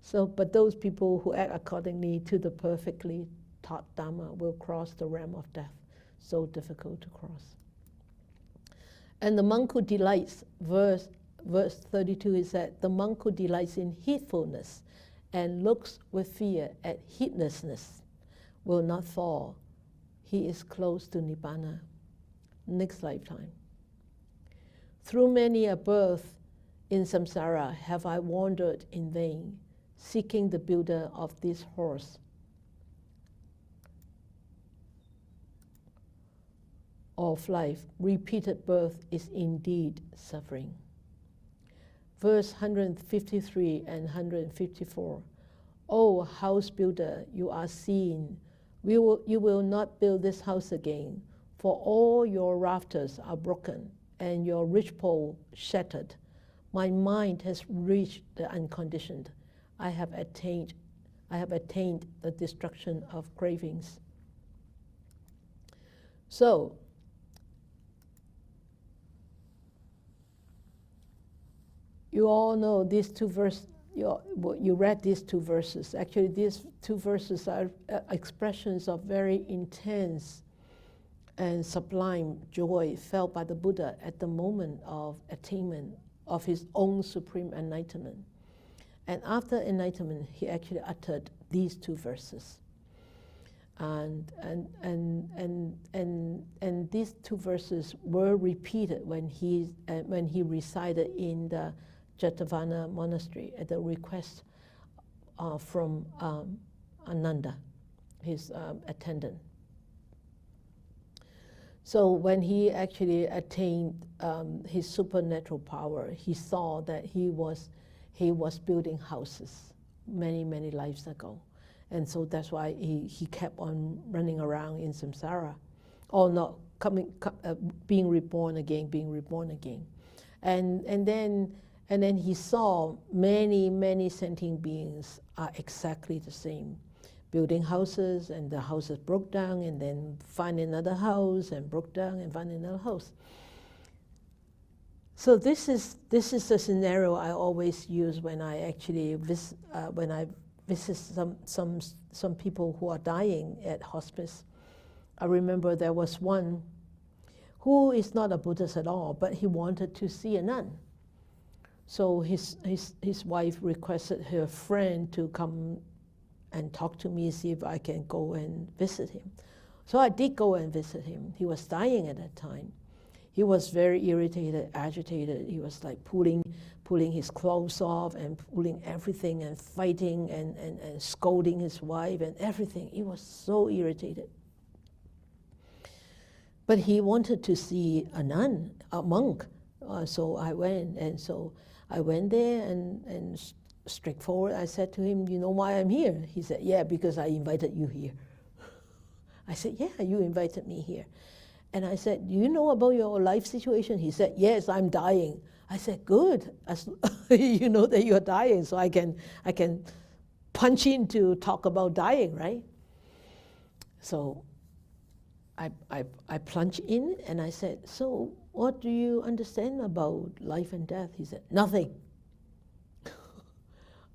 So, but those people who act accordingly to the perfectly taught Dhamma will cross the realm of death. So difficult to cross. And the monk who delights, verse 32 is that the monk who delights in heedfulness and looks with fear at heedlessness will not fall. He is close to Nibbana, next lifetime. Through many a birth in samsara have I wandered in vain, seeking the builder of this horse. Of life, repeated birth is indeed suffering. Verse 153 and 154. O house builder, you are seen. You will not build this house again, for all your rafters are broken and your ridgepole shattered. My mind has reached the unconditioned. I have attained the destruction of cravings. So, you all know these two verses. You read these two verses. Actually, these two verses are expressions of very intense and sublime joy felt by the Buddha at the moment of attainment of his own supreme enlightenment. And after enlightenment, he actually uttered these two verses. And these two verses were repeated when he resided in the Jetavana monastery at the request from Ananda, his attendant. So when he actually attained his supernatural power, he saw that he was building houses many, many lives ago. And so that's why he kept on running around in samsara. Or not being reborn again, and then he saw many sentient beings are exactly the same, building houses, and the houses broke down, and then find another house, and broke down, and find another house. So this is the scenario I always use when I actually visit some people who are dying at hospice. I remember there was one who is not a Buddhist at all, but he wanted to see a nun. So his wife requested her friend to come and talk to me, see if I can go and visit him. So I did go and visit him. He was dying at that time. He was very irritated, agitated. He was like pulling his clothes off and pulling everything and fighting and scolding his wife and everything. He was so irritated. But he wanted to see a nun, a monk. So I went, and so I went there and straightforward, I said to him, you know why I'm here? He said, yeah, because I invited you here. I said, yeah, you invited me here. And I said, do you know about your life situation? He said, yes, I'm dying. I said, good. You know that you're dying, so I can punch in to talk about dying, right? So I plunged in and I said, so what do you understand about life and death? He said, nothing.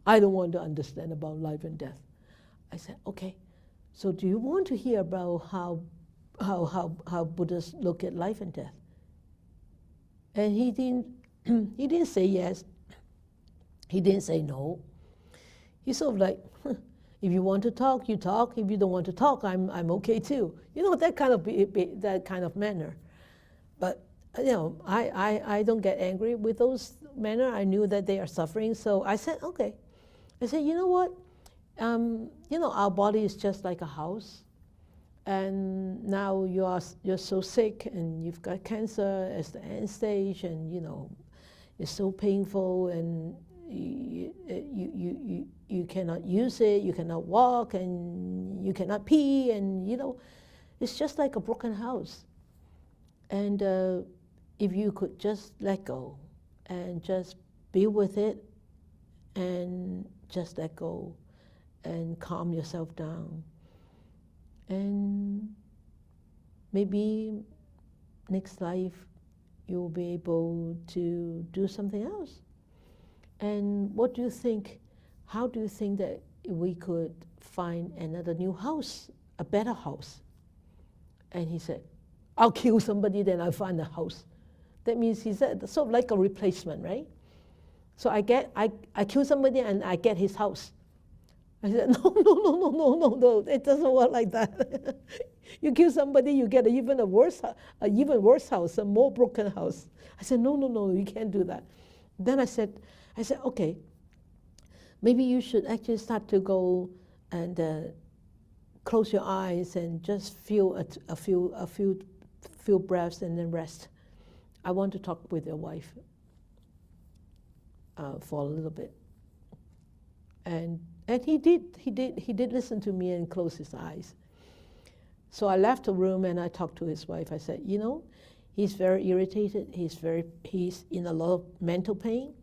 I don't want to understand about life and death. I said, okay, so do you want to hear about how Buddhists look at life and death? And he didn't say yes. He didn't say no. He sort of like, if you want to talk, you talk. If you don't want to talk, I'm okay too. You know, that kind of manner. But you know, I don't get angry with those manner. I knew that they are suffering, so I said, okay. I said, you know what? You know, our body is just like a house. And now you're so sick, and you've got cancer as the end stage, and you know, it's so painful, and you cannot use it, you cannot walk, and you cannot pee, and you know, it's just like a broken house. And if you could just let go and just be with it, and just let go and calm yourself down. And maybe next life you'll be able to do something else. And what do you think? How do you think that we could find another new house, a better house? And he said, I'll kill somebody, then I'll find a house. That means he said, sort of like a replacement, right? So I kill somebody and I get his house. I said, no, it doesn't work like that. You kill somebody, you get an even worse house, a more broken house. I said, no, you can't do that. Then I said, okay, maybe you should actually start to go and close your eyes and just feel a few breaths and then rest. I want to talk with your wife for a little bit. And he did listen to me and close his eyes. So I left the room and I talked to his wife. I said, you know, he's very irritated. He's in a lot of mental pain.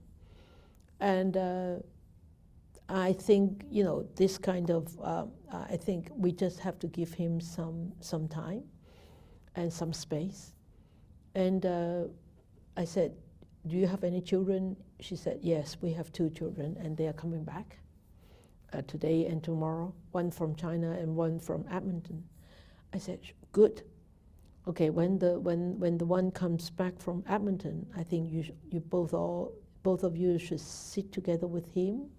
And I think, you know, this kind of, I think we just have to give him some time and some space. And I said, do you have any children? She said, yes, we have 2 children, and they are coming back today and tomorrow, one from China and one from Edmonton. I said, good. Okay, when the one comes back from Edmonton, I think you both of you should sit together with him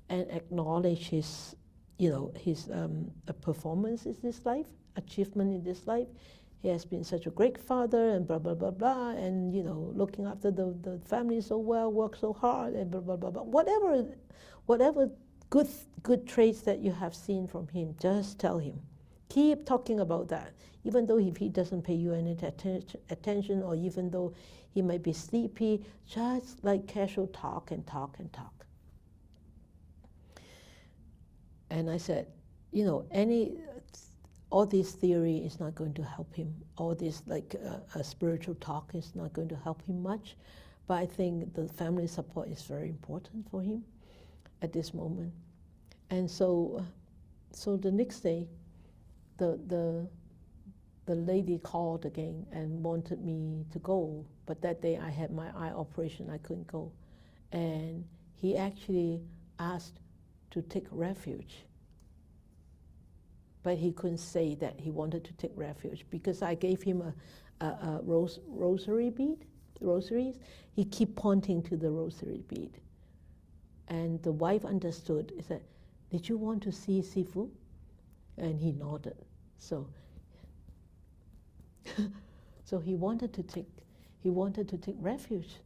and acknowledge his, you know, his performance in this life, achievement in this life. He has been such a great father, and blah, blah, blah, blah, and, you know, looking after the family so well, worked so hard, and blah, blah, blah, blah. Whatever good traits that you have seen from him, just tell him. Keep talking about that, even though if he doesn't pay you any attention, or even though he might be sleepy, just like casual talk and talk and talk. And I said, you know, all this theory is not going to help him. All this a spiritual talk is not going to help him much. But I think the family support is very important for him at this moment. And so the next day, the lady called again and wanted me to go. But that day I had my eye operation, I couldn't go. And he actually asked to take refuge. But he couldn't say that he wanted to take refuge because I gave him a rosary bead, rosaries. He kept pointing to the rosary bead. And the wife understood. He said, "Did you want to see Sifu?" And he nodded. So he wanted to take refuge.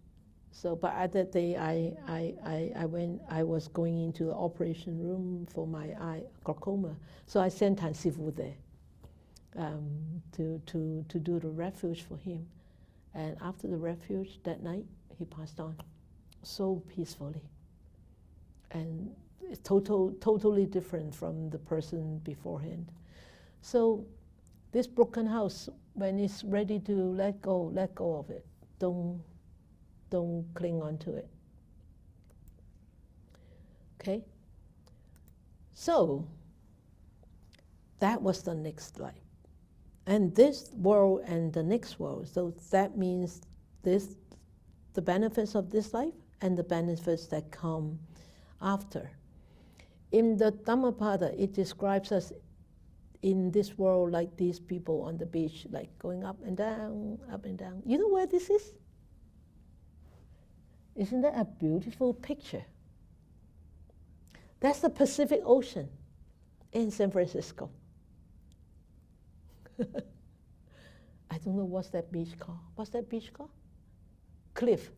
So, but at that day, I was going into the operation room for my eye glaucoma. So I sent Han Sifu there to do the refuge for him. And after the refuge that night, he passed on so peacefully. And it's totally different from the person beforehand. So this broken house, when it's ready to let go of it. Don't cling on to it. Okay? So that was the next life. And this world and the next world. So that means the benefits of this life and the benefits that come after. In the Dhammapada, it describes us in this world like these people on the beach, like going up and down, up and down. You know where this is? Isn't that a beautiful picture? That's the Pacific Ocean in San Francisco. I don't know what's that beach called. What's that beach called? Cliff,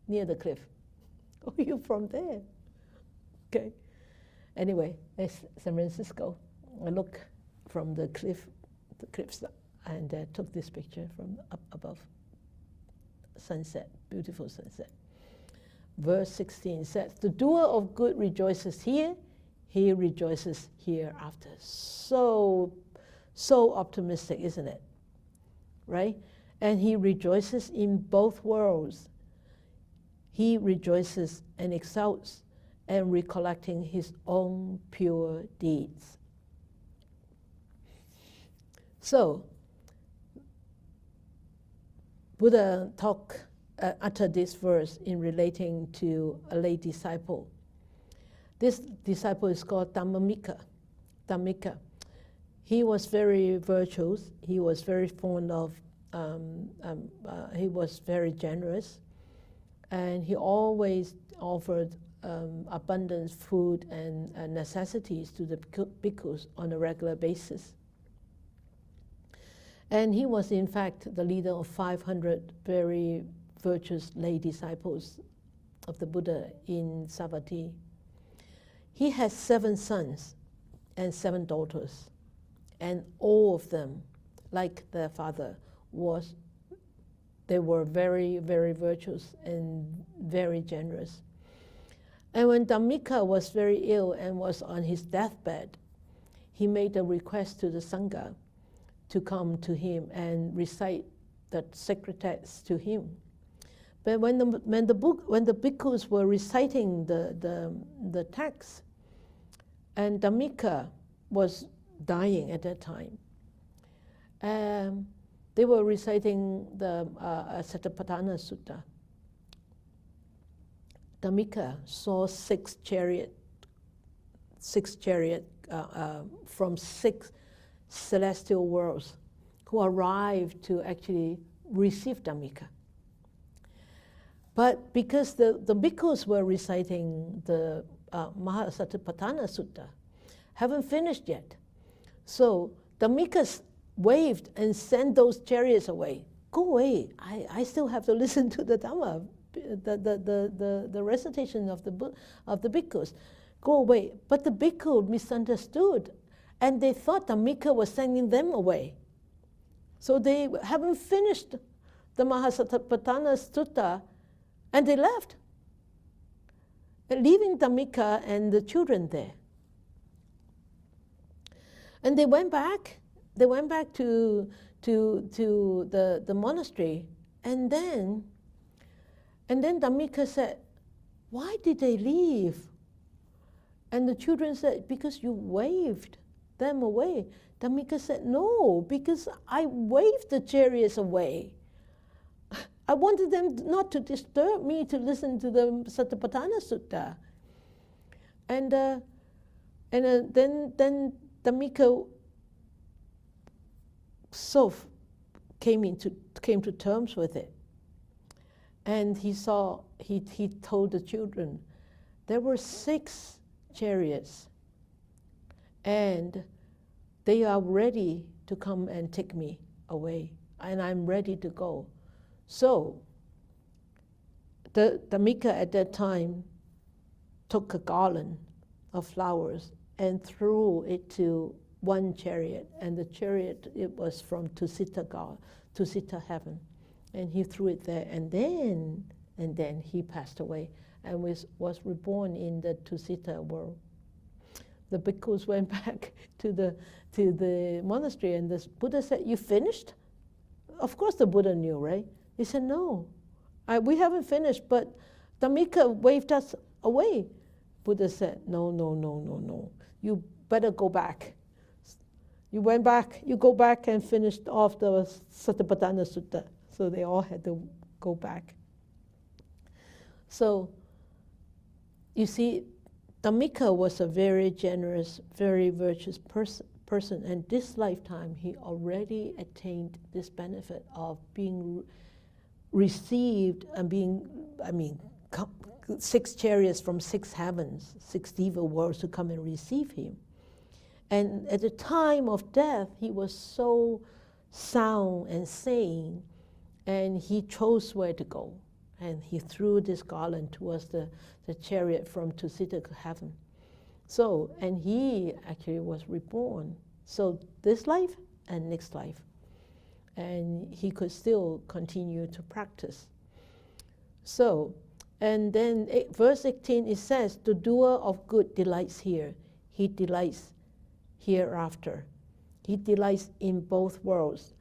near the cliff. Oh, you're from there. Okay. Anyway, it's San Francisco. I look from the cliffs, and took this picture from up above. Sunset, beautiful sunset. Verse 16 says, "The doer of good rejoices here, he rejoices hereafter." So optimistic, isn't it? Right? And he rejoices in both worlds. He rejoices and exalts and recollecting his own pure deeds. So, Buddha uttered this verse in relating to a lay disciple. This disciple is called Dhammika. He was very virtuous. He was very fond of, he was very generous. And he always offered abundant food and necessities to the bhikkhus on a regular basis. And he was, in fact, the leader of 500 very virtuous lay disciples of the Buddha in Savatthi. He had 7 sons and 7 daughters, and all of them, like their father, they were very, very virtuous and very generous. And when Dhammika was very ill and was on his deathbed, he made a request to the Sangha to come to him and recite the sacred text to him. But when the bhikkhus were reciting the text, and Dhammika was dying at that time, they were reciting the Satipatthana Sutta. Dhammika saw 6 chariots from 6 celestial worlds who arrived to actually receive Dhammika. But because the bhikkhus were reciting the Satipatthana Sutta, haven't finished yet. So Dhammika waved and sent those chariots away. Go away, I still have to listen to the Dhamma, the recitation of the bhikkhus. Go away. But the bhikkhu misunderstood, and they thought Dhammika was sending them away. So they haven't finished the Satipatthana Sutta, and they left, leaving Dhammika and the children there. And they went back to the monastery, and then Dhammika said, "Why did they leave?" And the children said, "Because you waved them away." Dhammika said, "No, because I waved the chariots away. I wanted them not to disturb me to listen to the Satipatthana Sutta." And then Dhammika came to terms with it, and he told the children there were 6 chariots, and they are ready to come and take me away, and I'm ready to go. So the Dhammika at that time took a garland of flowers and threw it to one chariot, and the chariot, it was from Tusita heaven, and he threw it there, and then he passed away and was reborn in the Tusita world. The bhikkhus went back to the monastery, and the Buddha said, "You finished?" Of course the Buddha knew, right? He said, "No, we haven't finished, but Dhammika waved us away." Buddha said, No. You better go back. You went back, you go back and finished off the Satipatthana Sutta. So they all had to go back. So, you see, Dhammika was a very generous, very virtuous person, and this lifetime he already attained this benefit of being received and being, 6 chariots from 6 heavens, 6 diva worlds to come and receive him. And at the time of death, he was so sound and sane, and he chose where to go. And he threw this garland towards the chariot from Tusita heaven. So, and he actually was reborn. So this life and next life. And he could still continue to practice. So, and then verse 18, it says, "The doer of good delights here. He delights hereafter. He delights in both worlds.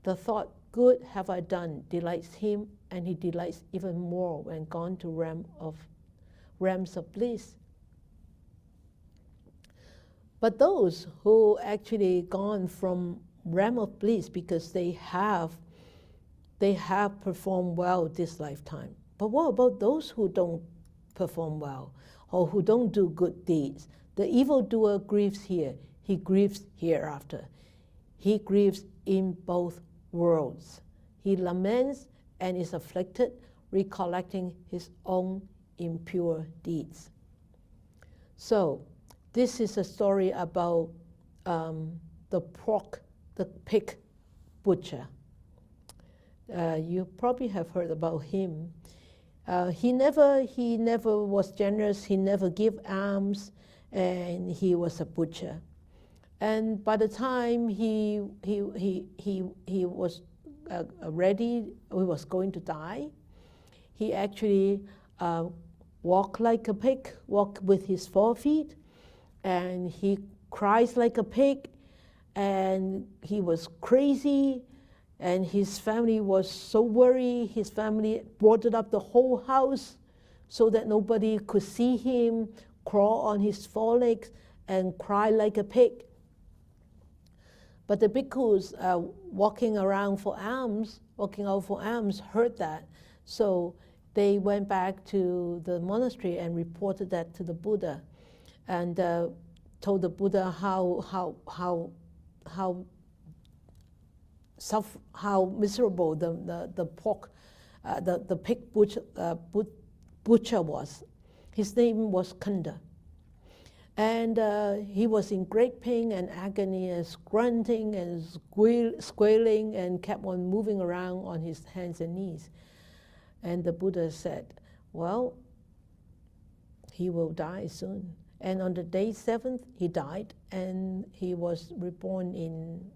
The thought, 'Good have I done,' delights him, and he delights even more when gone to realms of bliss." But those who actually gone from realm of bliss because they have performed well this lifetime. But what about those who don't perform well or who don't do good deeds? The evildoer grieves here. He grieves hereafter. He grieves in both worlds. He laments and is afflicted, recollecting his own impure deeds. So, this is a story about the pig butcher. You probably have heard about him. He never was generous. He never gave alms, and he was a butcher. And by the time he was ready, he was going to die, he actually walked like a pig, walked with his 4 feet, and he cries like a pig, and he was crazy, and his family was so worried. His family boarded up the whole house so that nobody could see him crawl on his 4 legs and cry like a pig. But the bhikkhus walking out for alms, heard that. So they went back to the monastery and reported that to the Buddha, and told the Buddha how miserable the pig butcher was. His name was Kanda. And he was in great pain and agony and grunting and squealing and kept on moving around on his hands and knees. And the Buddha said, well, he will die soon. And on the day 7th, he died, and he was reborn in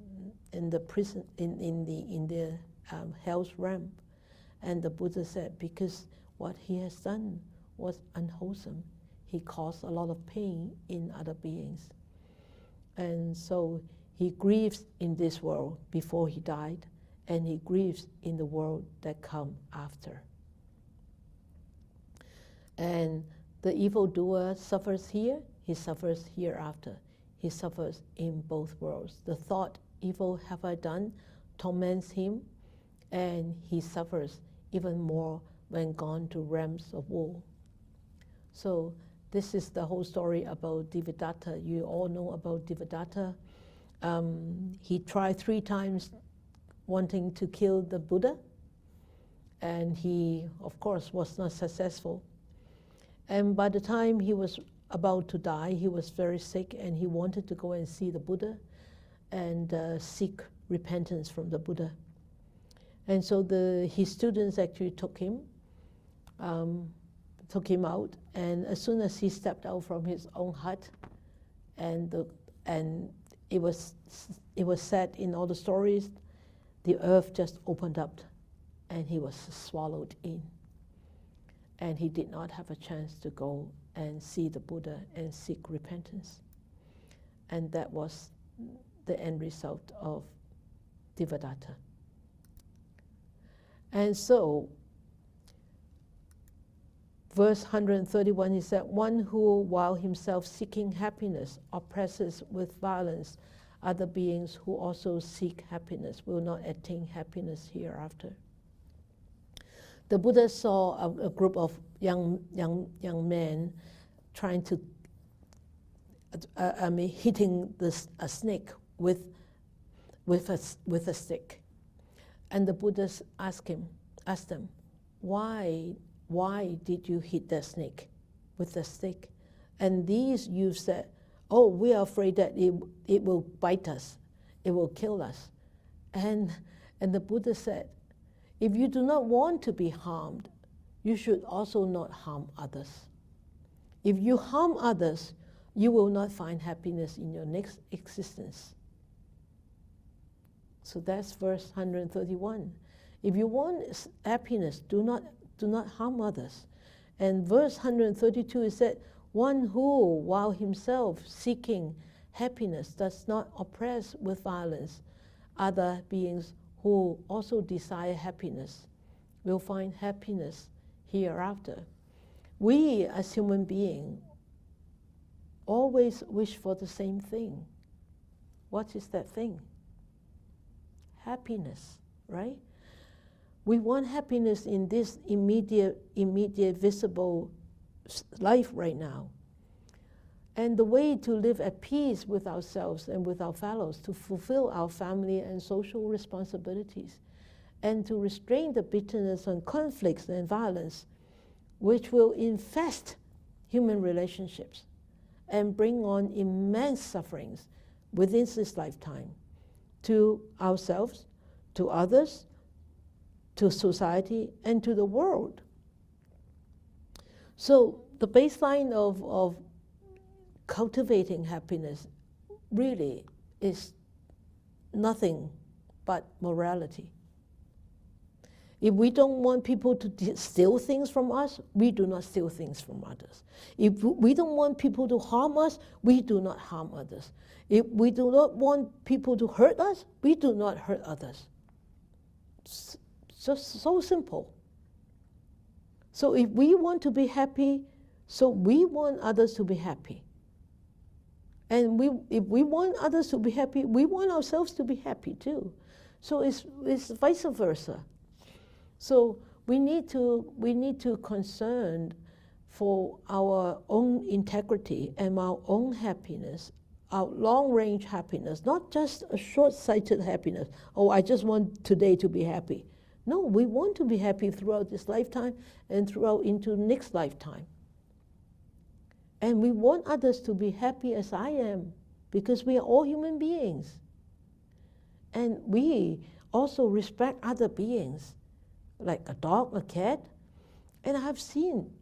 the prison, in the hell's realm. And the Buddha said, because what he has done was unwholesome. He caused a lot of pain in other beings. And so He grieves in this world before he died, and he grieves in the world that come after. And the evildoer suffers here, he suffers hereafter. He suffers in both worlds. The thought, evil have I done, torments him, and he suffers even more when gone to realms of woe. So this is the whole story about Devadatta. You all know about Devadatta. He tried 3 times wanting to kill the Buddha, and he, of course, was not successful. And by the time he was about to die, he was very sick, and he wanted to go and see the Buddha and seek repentance from the Buddha. And so his students actually took him out, and as soon as he stepped out from his own hut, and it was said in all the stories, the earth just opened up, and he was swallowed in. And he did not have a chance to go and see the Buddha and seek repentance. And that was the end result of Devadatta. And so, verse 131 is that one who, while himself seeking happiness, oppresses with violence other beings who also seek happiness, will not attain happiness hereafter. The Buddha saw a group of young men trying to, hitting a snake with a stick. And the Buddha asked them, why did you hit the snake with the stick? And these youths said, oh, we are afraid that it will bite us, it will kill us. And the Buddha said, if you do not want to be harmed, you should also not harm others. If you harm others, you will not find happiness in your next existence. So that's verse 131. If you want happiness, do not harm others. And verse 132 is that one who, while himself seeking happiness, does not oppress with violence other beings who also desire happiness, will find happiness hereafter. We, as human beings, always wish for the same thing. What is that thing? Happiness, right? We want happiness in this immediate visible life right now. And the way to live at peace with ourselves and with our fellows, to fulfill our family and social responsibilities, and to restrain the bitterness and conflicts and violence which will infest human relationships and bring on immense sufferings within this lifetime to ourselves, to others, to society, and to the world. So the baseline of cultivating happiness really is nothing but morality. If we don't want people to steal things from us, we do not steal things from others. If we don't want people to harm us, we do not harm others. If we do not want people to hurt us, we do not hurt others. It's just so simple. So if we want to be happy, so we want others to be happy. And if we want others to be happy, we want ourselves to be happy too. So it's vice versa. So we need to concern for our own integrity and our own happiness, our long-range happiness, not just a short-sighted happiness. Oh, I just want today to be happy. No, we want to be happy throughout this lifetime and throughout into next lifetime. And we want others to be happy as I am, because we are all human beings. And we also respect other beings, like a dog, a cat. And I've seen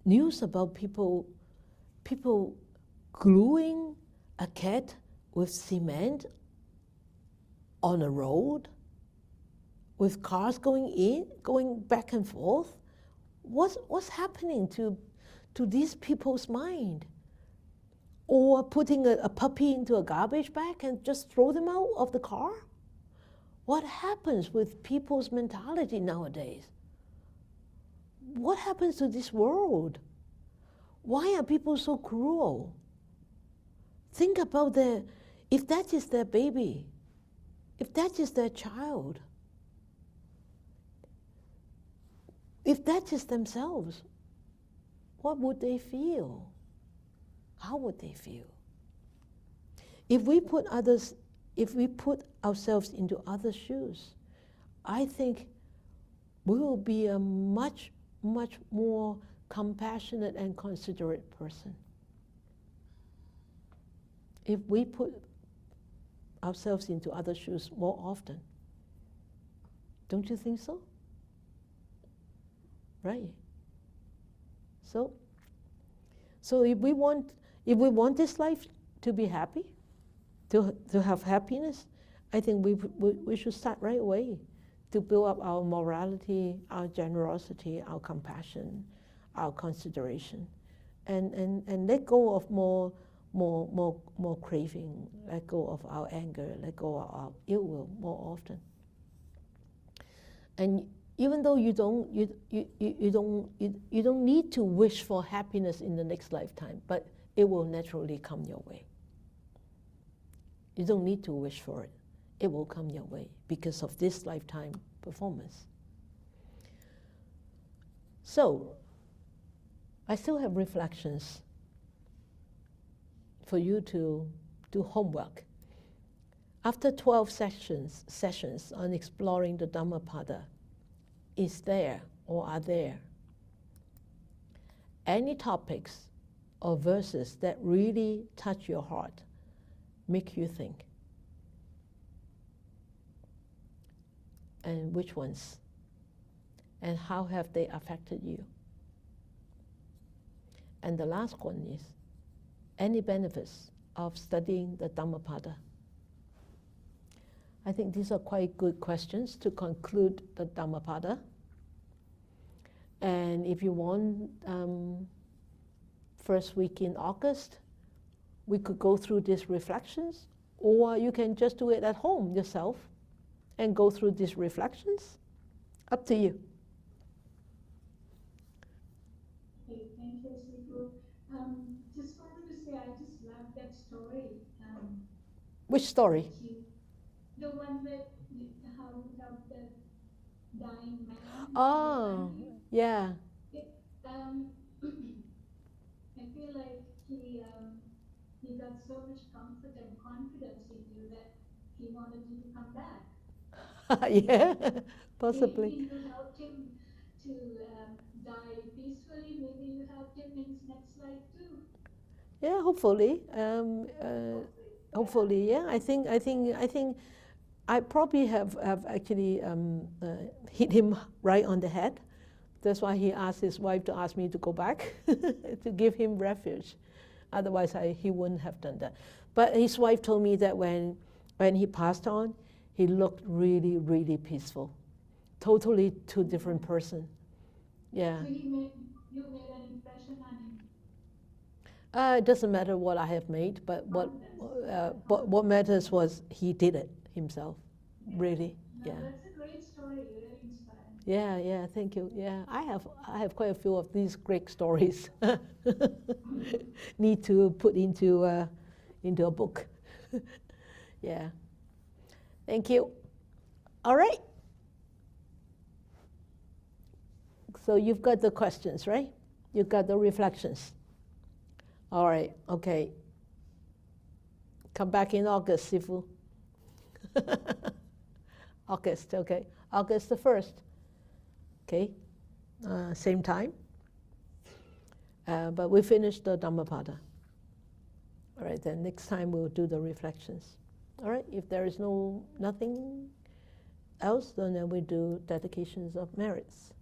news about people gluing a cat with cement on a road, with cars going back and forth. What's happening to these people's mind? Or putting a puppy into a garbage bag and just throw them out of the car? What happens with people's mentality nowadays? What happens to this world? Why are people so cruel? Think about if that is their baby, if that is their child, if that is themselves, what would they feel? How would they feel? If we put ourselves into others' shoes, I think we will be a much, much more compassionate and considerate person. If we put ourselves into others' shoes more often. Don't you think so? Right. So if we want this life to be happy, to have happiness, I think we should start right away to build up our morality, our generosity, our compassion, our consideration, and let go of more craving, let go of our anger, let go of our ill will more often. And even though you don't need to wish for happiness in the next lifetime, but it will naturally come your way. You don't need to wish for it. It will come your way because of this lifetime performance. So, I still have reflections for you to do homework. After 12 sessions on exploring the Dhammapada, is there or are there any topics or verses that really touch your heart, make you think? And which ones? And how have they affected you? And the last one is, any benefits of studying the Dhammapada? I think these are quite good questions to conclude the Dhammapada. And if you want, first week in August, we could go through these reflections, or you can just do it at home yourself and go through these reflections. Up to you. Okay, thank you, Sifu. Just wanted to say, I just love that story. Which story? The one that how you help the dying man. Oh, yeah. I feel like he got so much comfort and confidence in you that he wanted you to come back. Yeah, possibly. Maybe you helped him to die peacefully. Maybe you helped him in his next life too. Yeah, hopefully. Hopefully, yeah. I think I probably have actually hit him right on the head. That's why he asked his wife to ask me to go back to give him refuge. Otherwise, he wouldn't have done that. But his wife told me that when he passed on, he looked really, really peaceful. Totally two different person. Yeah. So you made an impression on him. It doesn't matter what I have made, but what matters was he did it himself. Yeah. Really. No, Yeah. that's a great story. Really inspiring. Yeah, thank you. Yeah, I have quite a few of these great stories. Need to put into a book. Yeah. Thank you. All right. So you've got the questions, right? You've got the reflections. All right. Okay. Come back in August, Sifu. August. Okay. August the 1st. Okay, same time. But we finished the Dhammapada. All right, then next time we'll do the reflections. All right, if there is nothing else, then we do dedications of merits.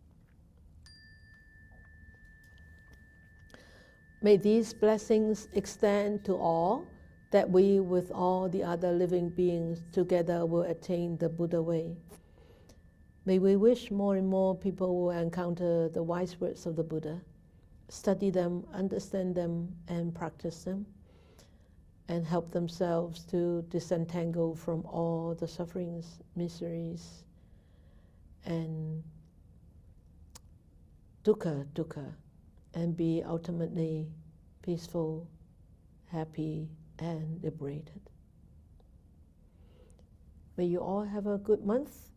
May these blessings extend to all, that we with all the other living beings together will attain the Buddha way. May we wish more and more people will encounter the wise words of the Buddha, study them, understand them, and practice them. and help themselves to disentangle from all the sufferings, miseries, and dukkha, and be ultimately peaceful, happy, and liberated. May you all have a good month